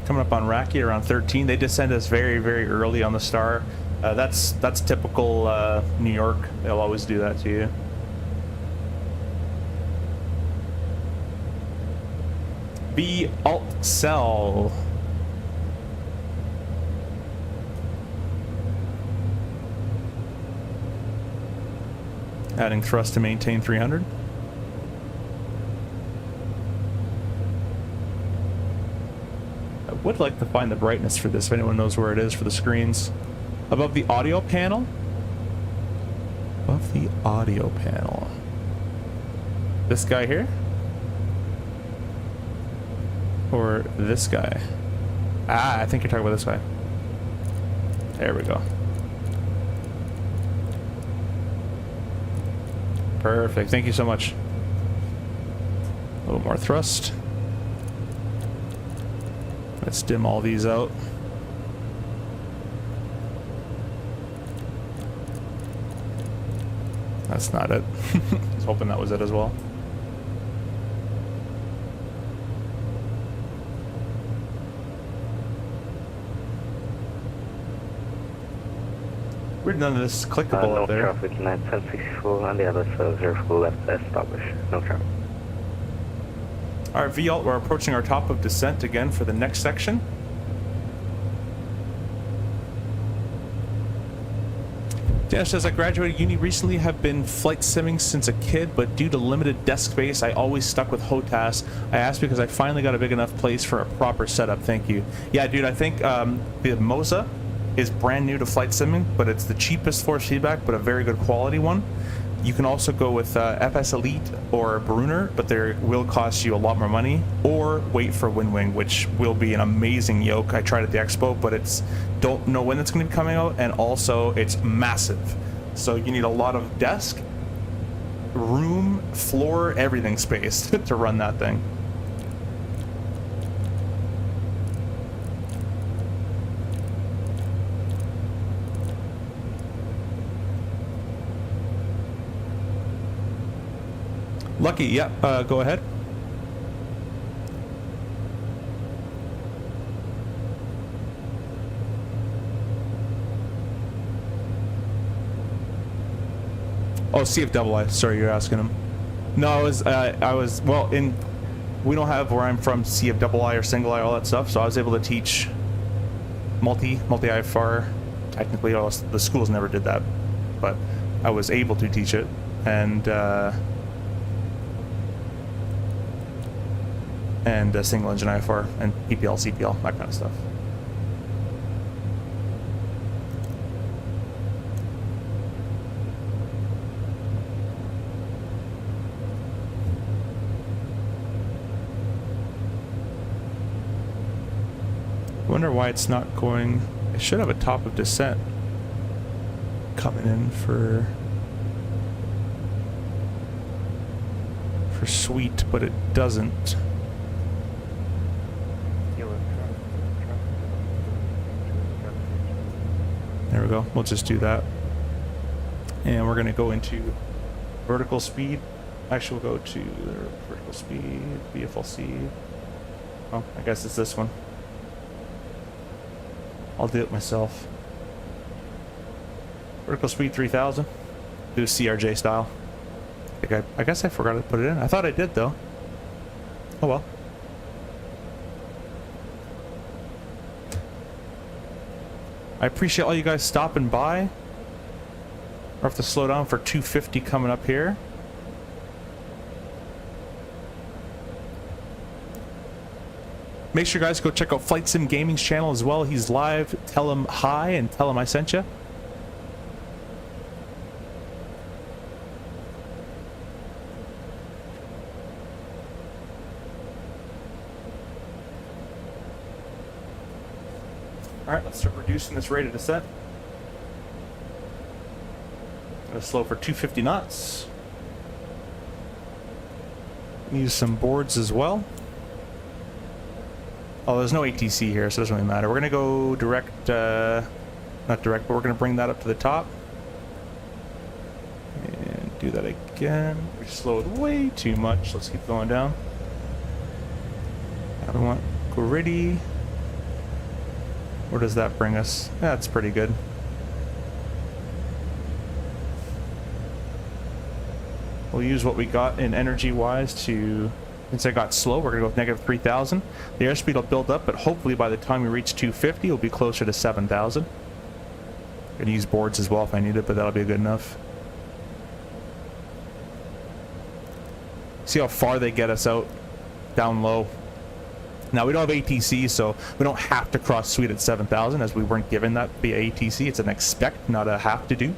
Coming up on Raki around 13. They descend us very, very early on the star. That's typical New York. They'll always do that to you. B alt cell. Adding thrust to maintain 300. I would like to find the brightness for this if anyone knows where it is for the screens. Above the audio panel? Above the audio panel. This guy here? Or this guy? Ah, I think you're talking about this guy. There we go. Perfect. Thank you so much. A little more thrust. Let's dim all these out. That's not it. I was hoping that was it as well. Weird, none of this is clickable up there.
No traffic, 91064 on the other side, 04 left, establish. No traffic.
Alright, V-Alt, we're approaching our top of descent again for the next section. Dennis says, I graduated uni recently, have been flight simming since a kid, but due to limited desk space, I always stuck with HOTAS. I asked because I finally got a big enough place for a proper setup. Thank you. Yeah, dude, I think the Moza is brand new to flight simming, but it's the cheapest force feedback, but a very good quality one. You can also go with FS Elite or Brunner, but they will cost you a lot more money, or wait for Winwing, which will be an amazing yoke. I tried at the Expo, but it's don't know when it's going to be coming out, and also it's massive. So you need a lot of desk, room, floor, everything space to run that thing. Lucky, yep, go ahead. Oh, CFII. Sorry, you're asking him. No, I was well, we don't have, where I'm from, CFII or single I, all that stuff, so I was able to teach multi-IFR. Technically, the schools never did that, but I was able to teach it, and single engine IFR and PPL, CPL, that kind of stuff. Wonder why it's not going. It should have a top of descent coming in for sweet, but it doesn't. There we go. We'll just do that, and we're going to go into vertical speed. Actually, we'll go to vertical speed, VFLC. Oh, I guess it's this one. I'll do it myself. Vertical speed 3000. Do CRJ style. I guess I forgot to put it in. I thought I did though. Oh well. I appreciate all you guys stopping by. We'll have to slow down for 250 coming up here. Make sure you guys go check out Flight Sim Gaming's channel as well. He's live. Tell him hi and tell him I sent you. Alright, let's start reducing this rate of descent. Gonna slow for 250 knots. Use some boards as well. Oh, there's no ATC here, so it doesn't really matter. We're gonna go direct, not direct, but we're gonna bring that up to the top. And do that again. We slowed way too much. Let's keep going down. Now we want gritty. Where does that bring us? That's pretty good. We'll use what we got in energy-wise to... Since I got slow, we're going to go with negative 3,000. The airspeed will build up, but hopefully by the time we reach 250, we'll be closer to 7,000. Going to use boards as well if I need it, but that'll be good enough. See how far they get us out down low. Now, we don't have ATC, so we don't have to cross sweet at 7,000, as we weren't given that via ATC. It's an expect, not a have to do.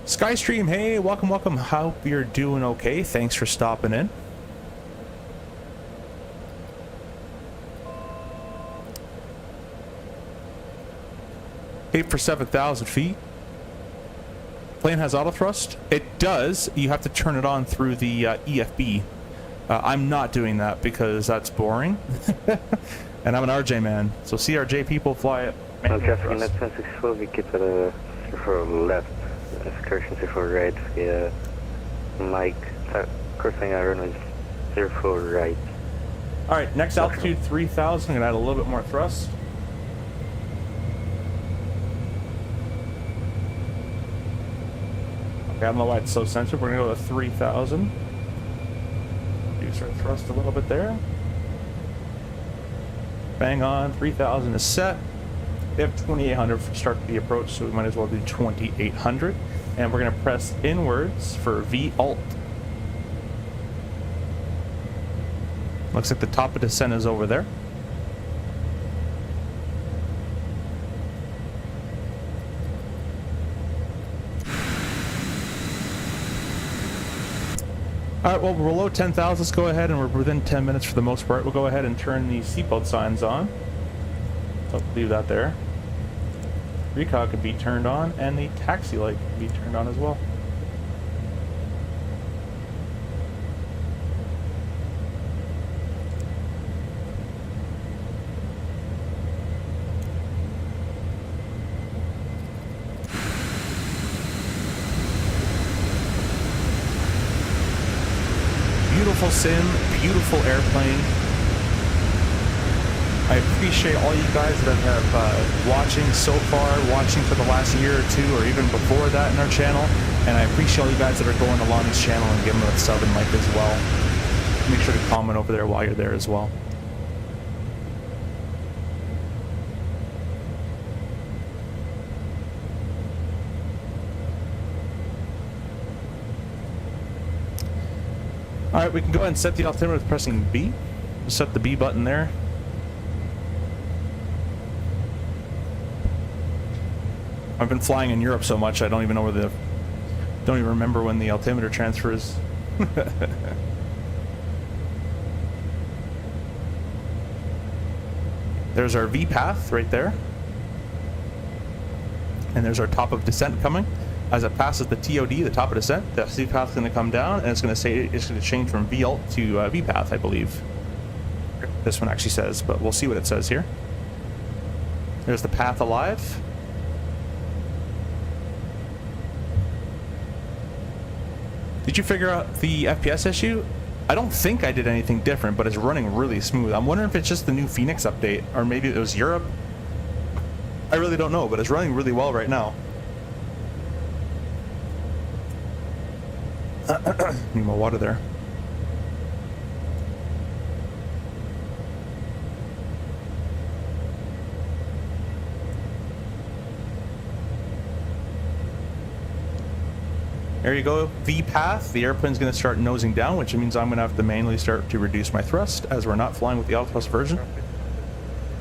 Skystream, hey, welcome, welcome. Hope you're doing okay. Thanks for stopping in. Eight for 7,000 feet. Plane has auto thrust. It does. You have to turn it on through the EFB. I'm not doing that because that's boring. And I'm an RJ man. So CRJ people fly it.
Traffic net 1064, we keep it for left. Excursion 04 right, via Mike, crossing our runway 04 right.
Alright, next altitude 3,000. I'm going to add a little bit more thrust. Okay, I don't know why it's so sensitive. We're going to go to 3,000. Reduce our thrust a little bit there. Bang on, 3,000 is set. We have 2,800 for start the approach, so we might as well do 2,800. And we're going to press inwards for V alt. Looks like the top of descent is over there. All right, well, we're below 10,000. Let's go ahead, and we're within 10 minutes for the most part. We'll go ahead and turn the seatbelt signs on. So leave that there. Recog could be turned on, and the taxi light can be turned on as well. Beautiful sim, beautiful airplane. I appreciate all you guys that have watching so far, watching for the last year or two, or even before that in our channel. And I appreciate all you guys that are going along this channel and giving them a sub and like as well. Make sure to comment over there while you're there as well. Alright, we can go ahead and set the altimeter with pressing B. Just set the B button there. I've been flying in Europe so much I don't even know where the... don't even remember when the altimeter transfers. There's our V path right there. And there's our top of descent coming. As it passes the TOD, the top of descent, the V path is going to come down, and it's going to say it's going to change from V alt to V path, I believe. This one actually says, but we'll see what it says here. There's the path alive. Did you figure out the FPS issue? I don't think I did anything different, but it's running really smooth. I'm wondering if it's just the new Phoenix update, or maybe it was Europe. I really don't know, but it's running really well right now. Need more water there. There you go, V path. The airplane's going to start nosing down, which means I'm going to have to manually start to reduce my thrust as we're not flying with the auto thrust version.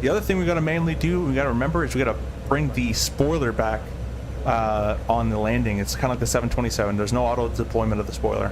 The other thing we got to manually do, we got to remember, is we got to bring the spoiler back on the landing. It's kind of like the 727. There's no auto deployment of the spoiler.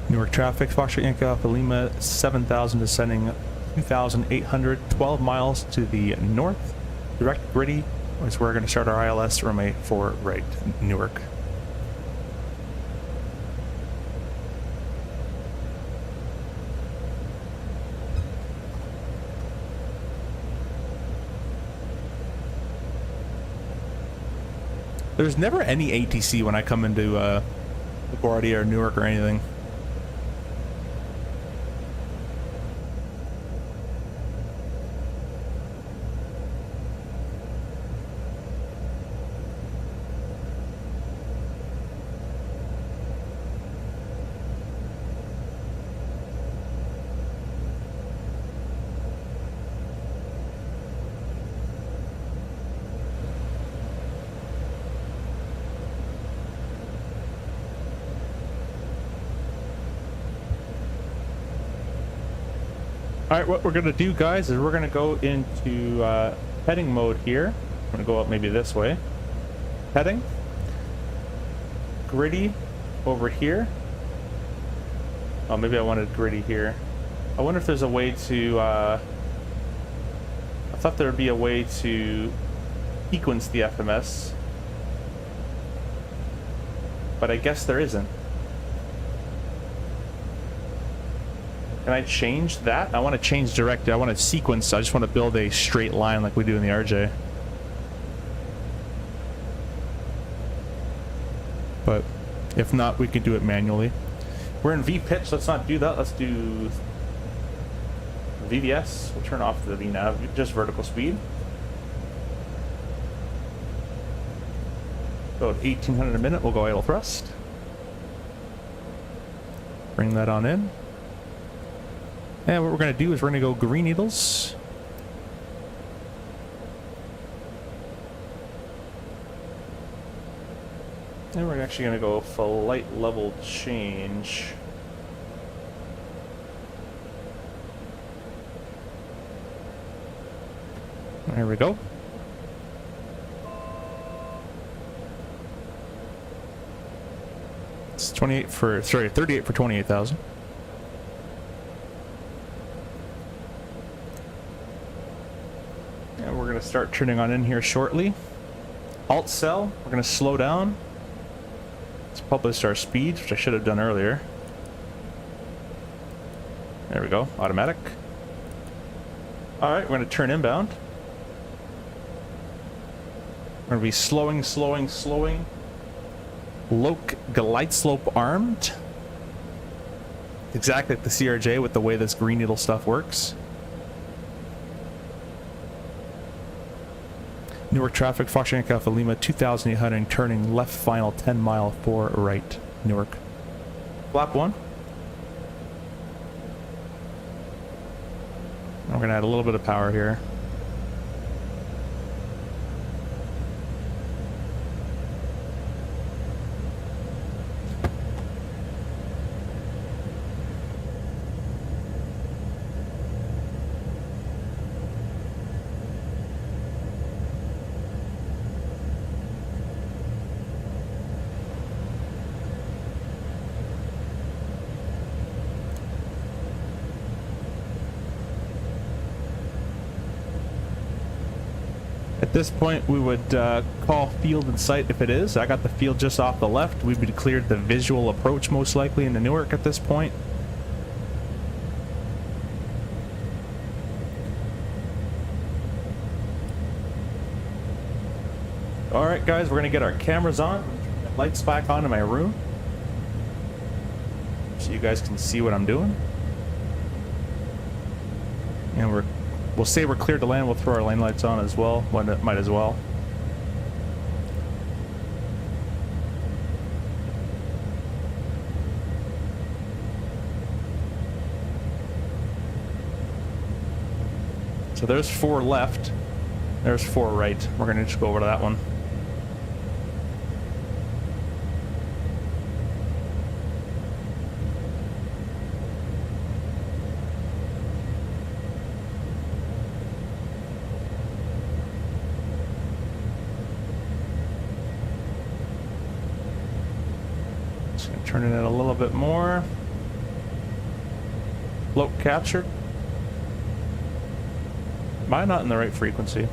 Newark traffic, Foxtrot Yankee Alpha Lima 7000 descending 2,800, 12 miles to the north. Direct gritty is where we're going to start our ILS runway 4 right, Newark. There's never any ATC when I come into LaGuardia or Newark or anything. Alright, what we're going to do, guys, is we're going to go into heading mode here. I'm going to go up maybe this way. Heading. Gritty over here. Oh, maybe I wanted gritty here. I wonder if there's a way to... I thought there would be a way to sequence the FMS. But I guess there isn't. Can I change that? I want to change directly. I want to sequence. I just want to build a straight line like we do in the RJ. But if not, we can do it manually. We're in V pitch. Let's not do that. Let's do VVS. We'll turn off the VNav. Just vertical speed. Go at 1800 a minute. We'll go idle thrust. Bring that on in. And what we're going to do is we're going to go green needles. And we're actually going to go flight level change. There we go. It's 38 for 28,000. And we're going to start turning on in here shortly. Alt cell, we're going to slow down. Let's publish our speeds, which I should have done earlier. There we go, automatic. Alright, we're going to turn inbound. We're gonna be slowing, slowing, slowing. Yoke glide slope armed. Exactly like the CRJ with the way this green needle stuff works. Newark traffic, Foxtrot Alpha Lima 2800 turning left final 10 mile 4 right. Newark. Flap 1. We're gonna add a little bit of power here. At this point, we would call field in sight if it is. I got the field just off the left. We've cleared the visual approach most likely into Newark at this point. Alright guys, we're going to get our cameras on. Lights back on in my room, so you guys can see what I'm doing. And we'll say we're cleared to land. We'll throw our lane lights on as well. Might as well. So there's 4 left. There's 4 right. We're gonna just go over to that one. Turn it in a little bit more. Float captured. Am I not in the right frequency?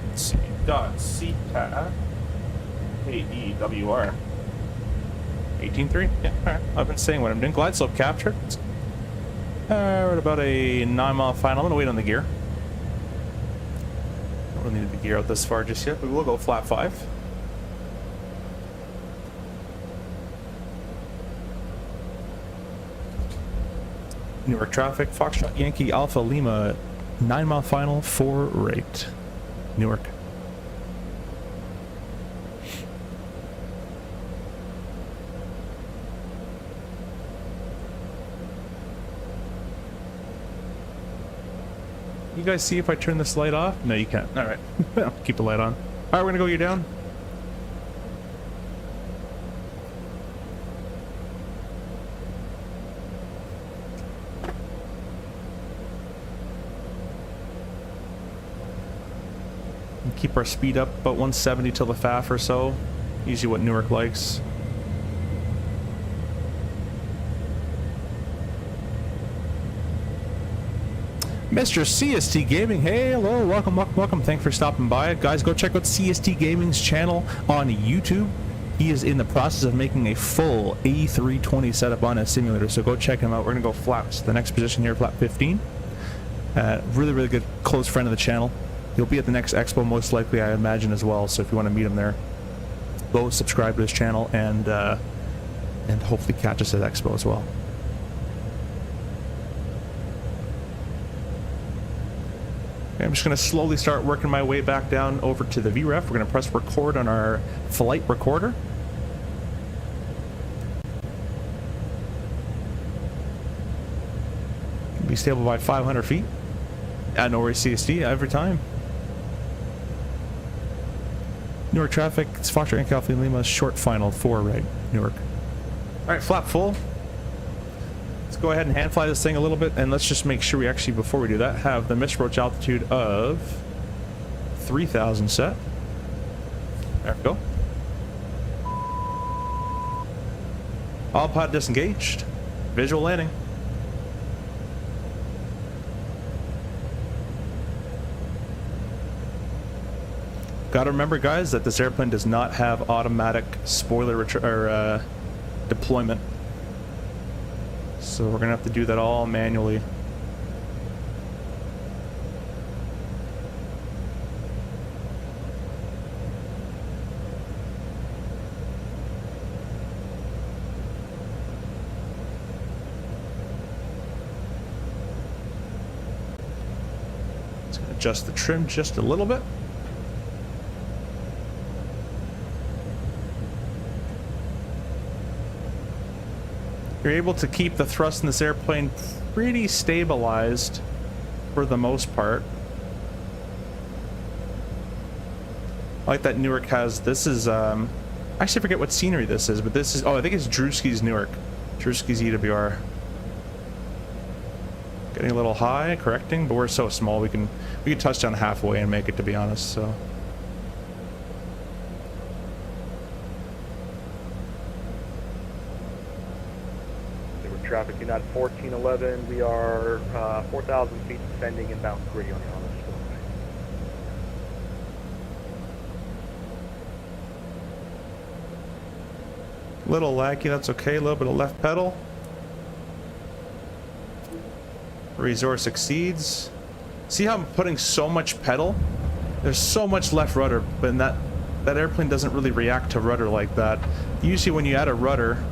Let's see. .CTAC AEWR 18.3. Yeah, alright. I've been saying what I'm doing. Glide slope captured. We're at about a 9 mile final. I'm gonna wait on the gear. Don't really need the gear out this far just yet, but we'll go flat 5. Newark traffic, Foxtrot Yankee Alpha Lima, 9 mile final, 4 right. Newark. You guys see if I turn this light off? No, you can't. Alright. Keep the light on. Alright, we're gonna go gear down. Keep our speed up about 170 till the FAF or so. Usually what Newark likes. Mr. CST Gaming, hey, hello, welcome, welcome, welcome. Thanks for stopping by. Guys, go check out CST Gaming's channel on YouTube. He is in the process of making a full A320 setup on a simulator, so go check him out. We're going to go flaps. The next position here, flap 15. Really, really good close friend of the channel. He'll be at the next expo most likely, I imagine, as well. So if you want to meet him there, go subscribe to his channel and hopefully catch us at expo as well. Okay, I'm just going to slowly start working my way back down over to the VREF. We're going to press record on our flight recorder. Be stable by 500 feet. At no worries, CSD every time. Newark traffic, it's Foxtrot Yankee Alpha Lima, short final, 4 right, Newark. Alright, flap full. Let's go ahead and hand fly this thing a little bit, and let's just make sure we actually, before we do that, have the missed approach altitude of 3,000 set. There we go. All pod disengaged. Visual landing. Gotta remember, guys, that this airplane does not have automatic spoiler deployment. So we're gonna have to do that all manually. adjust the trim just a little bit. You're able to keep the thrust in this airplane pretty stabilized for the most part. I like that Newark has, this is, I actually forget what scenery this is, but this is, oh, I think it's Drewski's Newark. Drewski's EWR. Getting a little high, correcting, but we're so small we can touch down halfway and make it, to be honest, so.
Traffic United 1411, we are 4,000 feet descending inbound Gritty on the honest runway.
Little laggy, that's okay, a little bit of left pedal. Resource exceeds. See how I'm putting so much pedal? There's so much left rudder, but that airplane doesn't really react to rudder like that. Usually when you add a rudder,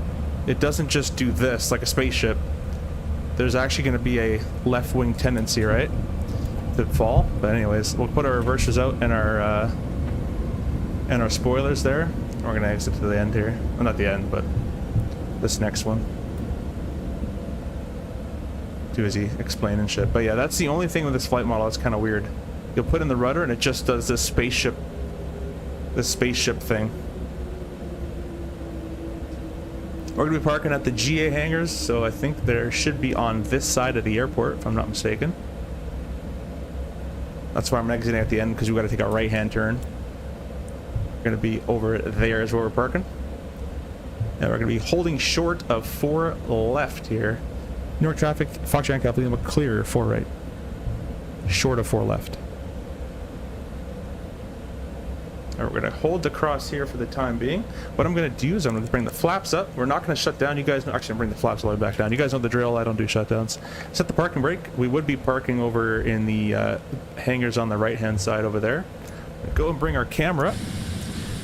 it doesn't just do this like a spaceship. There's actually going to be a left wing tendency, right, to fall. But anyways, we'll put our reversers out and our spoilers there. We're going to exit to the end here. Well, not the end, but this next one. Too easy explaining shit. But yeah, that's the only thing with this flight model that's kind of weird. You'll put in the rudder and it just does this spaceship thing. We're going to be parking at the GA hangars, so I think there should be on this side of the airport, if I'm not mistaken. That's why I'm exiting at the end, because we've got to take a right-hand turn. We're going to be over there is where we're parking. And we're going to be holding short of 4 left here. Newark traffic, Fox Yankee Alpha Lima, clear 4 right. Short of 4 left. Alright, we're going to hold the cross here for the time being. What I'm going to do is I'm going to bring the flaps up. We're not going to shut down. You guys know, actually, I'm bring the flaps all the way back down. You guys know the drill. I don't do shutdowns. Set the parking brake. We would be parking over in the hangars on the right-hand side over there. Go and bring our camera.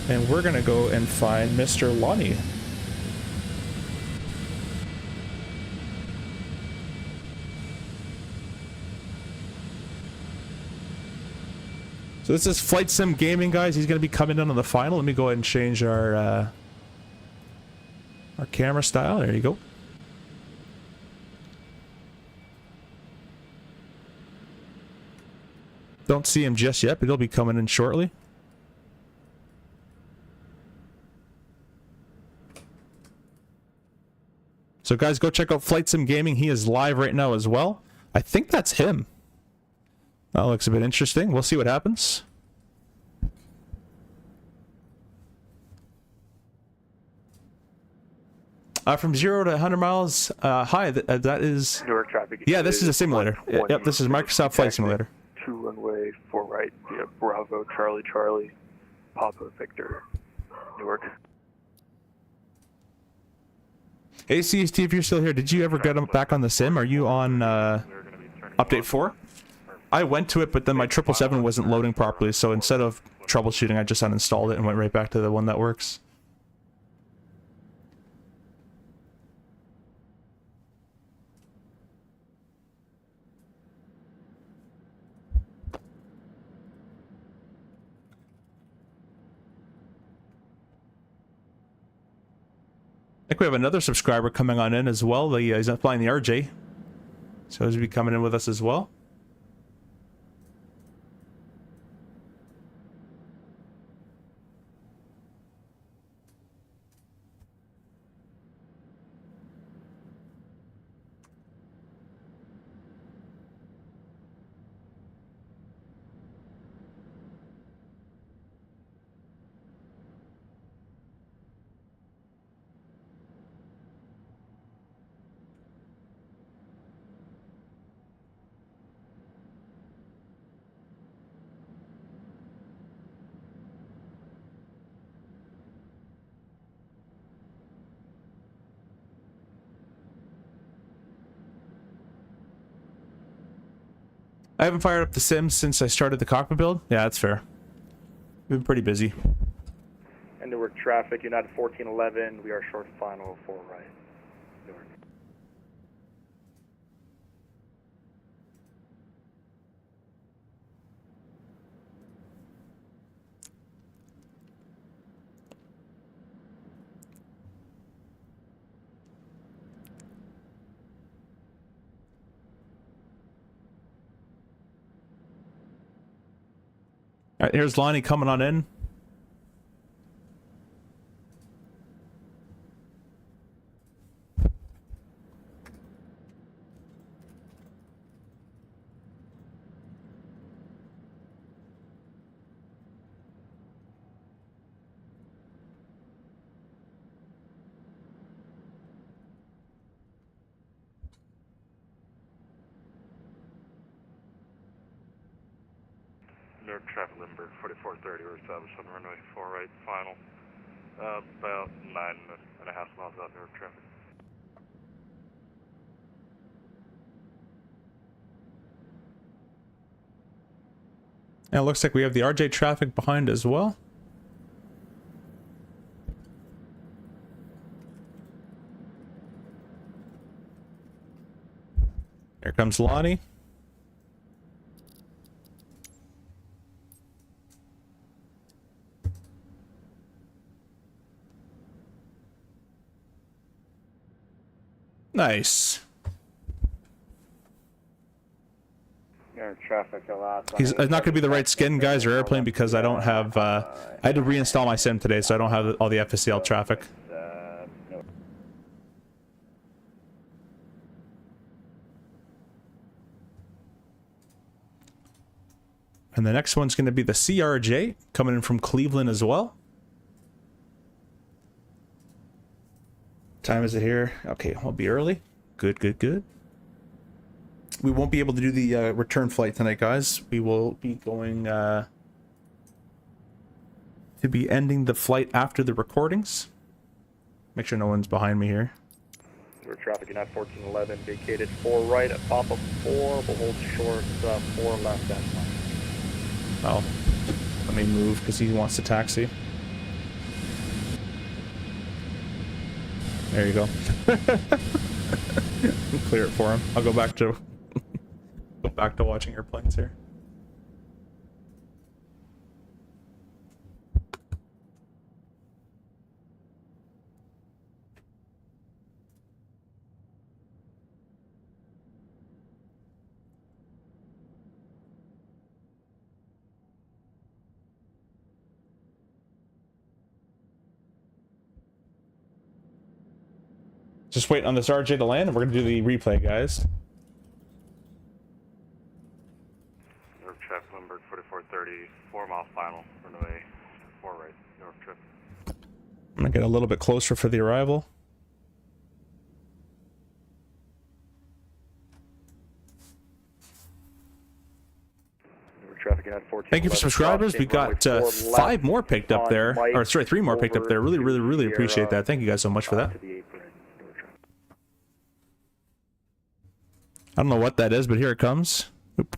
And we're going to go and find Mr. Lonnie. So this is Flight Sim Gaming, guys. He's going to be coming in on the final. Let me go ahead and change our camera style. There you go. Don't see him just yet, but he'll be coming in shortly. So guys, go check out Flight Sim Gaming. He is live right now as well. I think that's him. That looks a bit interesting. We'll see what happens. From 0 to 100 miles. Hi, that is...
Newark traffic.
Yeah, this is a simulator. Yep, this is Microsoft Flight Simulator.
2 runway 4 right via Bravo Charlie Charlie Papa Victor Newark.
Hey CST, if you're still here, did you ever get back on the sim? Are you on update 4? I went to it, but then my 777 wasn't loading properly, so instead of troubleshooting, I just uninstalled it and went right back to the one that works. I think we have another subscriber coming on in as well. He's flying the RJ, so he'll be coming in with us as well. I haven't fired up the Sims since I started the Cockpit build. Yeah, that's fair. We've been pretty busy.
And Newark traffic, United 1411, we are short final 4 right. Newark.
All right, here's Lonnie coming on in.
New York traffic Lindbergh 4430, we're established on runway 4 right, final. About 9.5 miles out New York traffic.
And it looks like we have the RJ traffic behind as well. Here comes Lonnie. Nice.
Traffic a lot.
He's not going to be the right skin, guys, or airplane, because I don't have, I had to reinstall my sim today, so I don't have all the FSCL traffic.
No.
And the next one's going to be the CRJ, coming in from Cleveland as well. Time is it here? Okay, we'll be early. Good, good, good. We won't be able to do the return flight tonight, guys. We will be going to be ending the flight after the recordings. Make sure no one's behind me here.
We're traffic at 1411, vacated 4 right at pop up 4, we'll hold short 4 left at 5.
Oh, let me move because he wants to taxi. There you go. Clear it for him. I'll go back to watching airplanes here. Just waiting on this RJ to land, and we're gonna do the replay, guys.
New York traffic Lindbergh 4430, 4 mile final, runway 4 right, New York trip.
I'm gonna get a little bit closer for the arrival.
Traffic at 14.
Thank you for subscribers. We got 5 more picked up there, or sorry, 3 more picked up there. Really appreciate that. Thank you guys so much for that. I don't know what that is, but here it comes. Oop.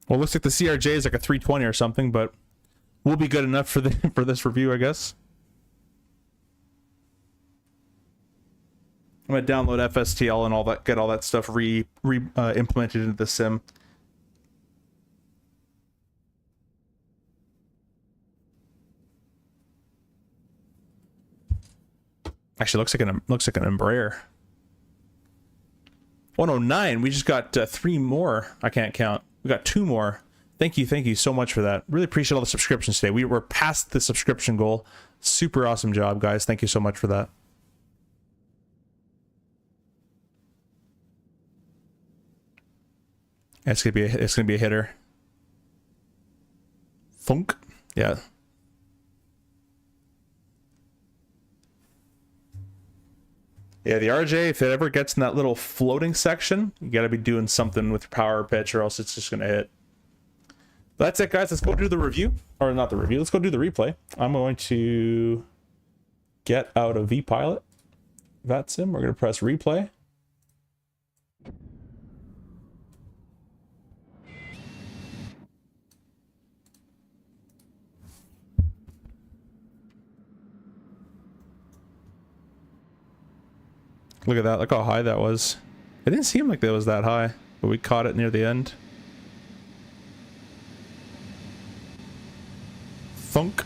Well, it looks like the CRJ is like a 320 or something, but we'll be good enough for the for this review, I guess. I'm gonna download FSTL and all that, get all that stuff implemented into the sim. Actually, looks like an Embraer. 109. We just got 3 more. I can't count. We got 2 more. Thank you so much for that. Really appreciate all the subscriptions today. We were past the subscription goal. Super awesome job, guys. Thank you so much for that. It's gonna be a hitter. Thunk. Yeah. Yeah, the RJ, if it ever gets in that little floating section, you gotta be doing something with your power pitch, or else it's just gonna hit. But that's it, guys. Let's go do the review. Or not the review, let's go do the replay. I'm going to get out of vPilot. VATSIM. We're gonna press replay. Look at that. Look how high that was. It didn't seem like that was that high, but we caught it near the end. Thunk.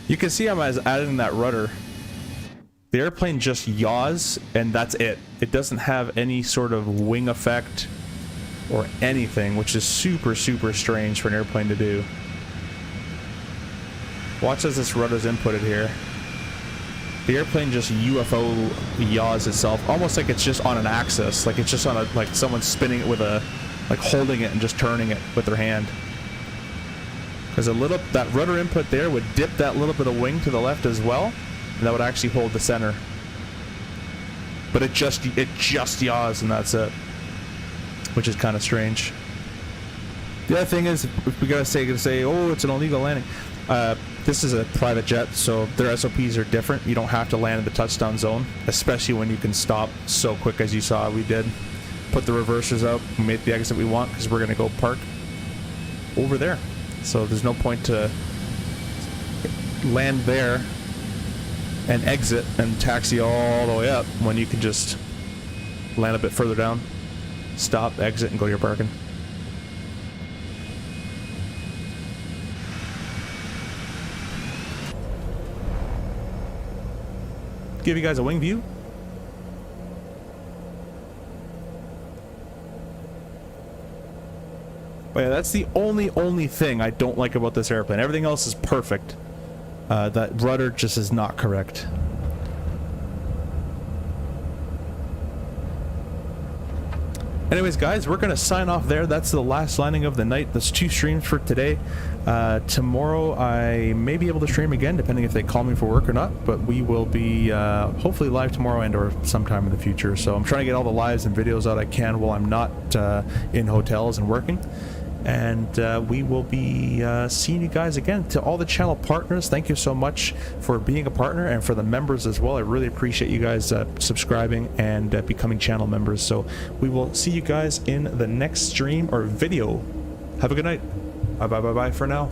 You can see I'm adding that rudder. The airplane just yaws, and that's it. It doesn't have any sort of wing effect or anything, which is super, super strange for an airplane to do. Watch as this rudder's inputted here. The airplane just UFO yaws itself, almost like it's just on an axis, like it's just on a, like someone's spinning it with a, like holding it and just turning it with their hand. Because that rudder input there would dip that little bit of wing to the left as well, and that would actually hold the center. But it just yaws, and that's it, which is kind of strange. The other thing is, we gotta say, oh, it's an illegal landing. This is a private jet, so their SOPs are different. You don't have to land in the touchdown zone, especially when you can stop so quick as you saw we did. Put the reversers out, we made the exit we want because we're gonna go park over there. So there's no point to land there and exit and taxi all the way up when you can just land a bit further down, stop, exit, and go to your parking. Give you guys a wing view. But yeah, that's the only thing I don't like about this airplane. Everything else is perfect. That rudder just is not correct. Anyways, guys, we're going to sign off there. That's the last landing of the night. There's 2 streams for today. Tomorrow, I may be able to stream again, depending if they call me for work or not. But we will be hopefully live tomorrow and or sometime in the future. So I'm trying to get all the lives and videos out I can while I'm not in hotels and working. And we will be seeing you guys again. To all the channel partners, thank you so much for being a partner, and for the members as well. I really appreciate you guys subscribing and becoming channel members. So we will see you guys in the next stream or video. Have a good night. Bye for now.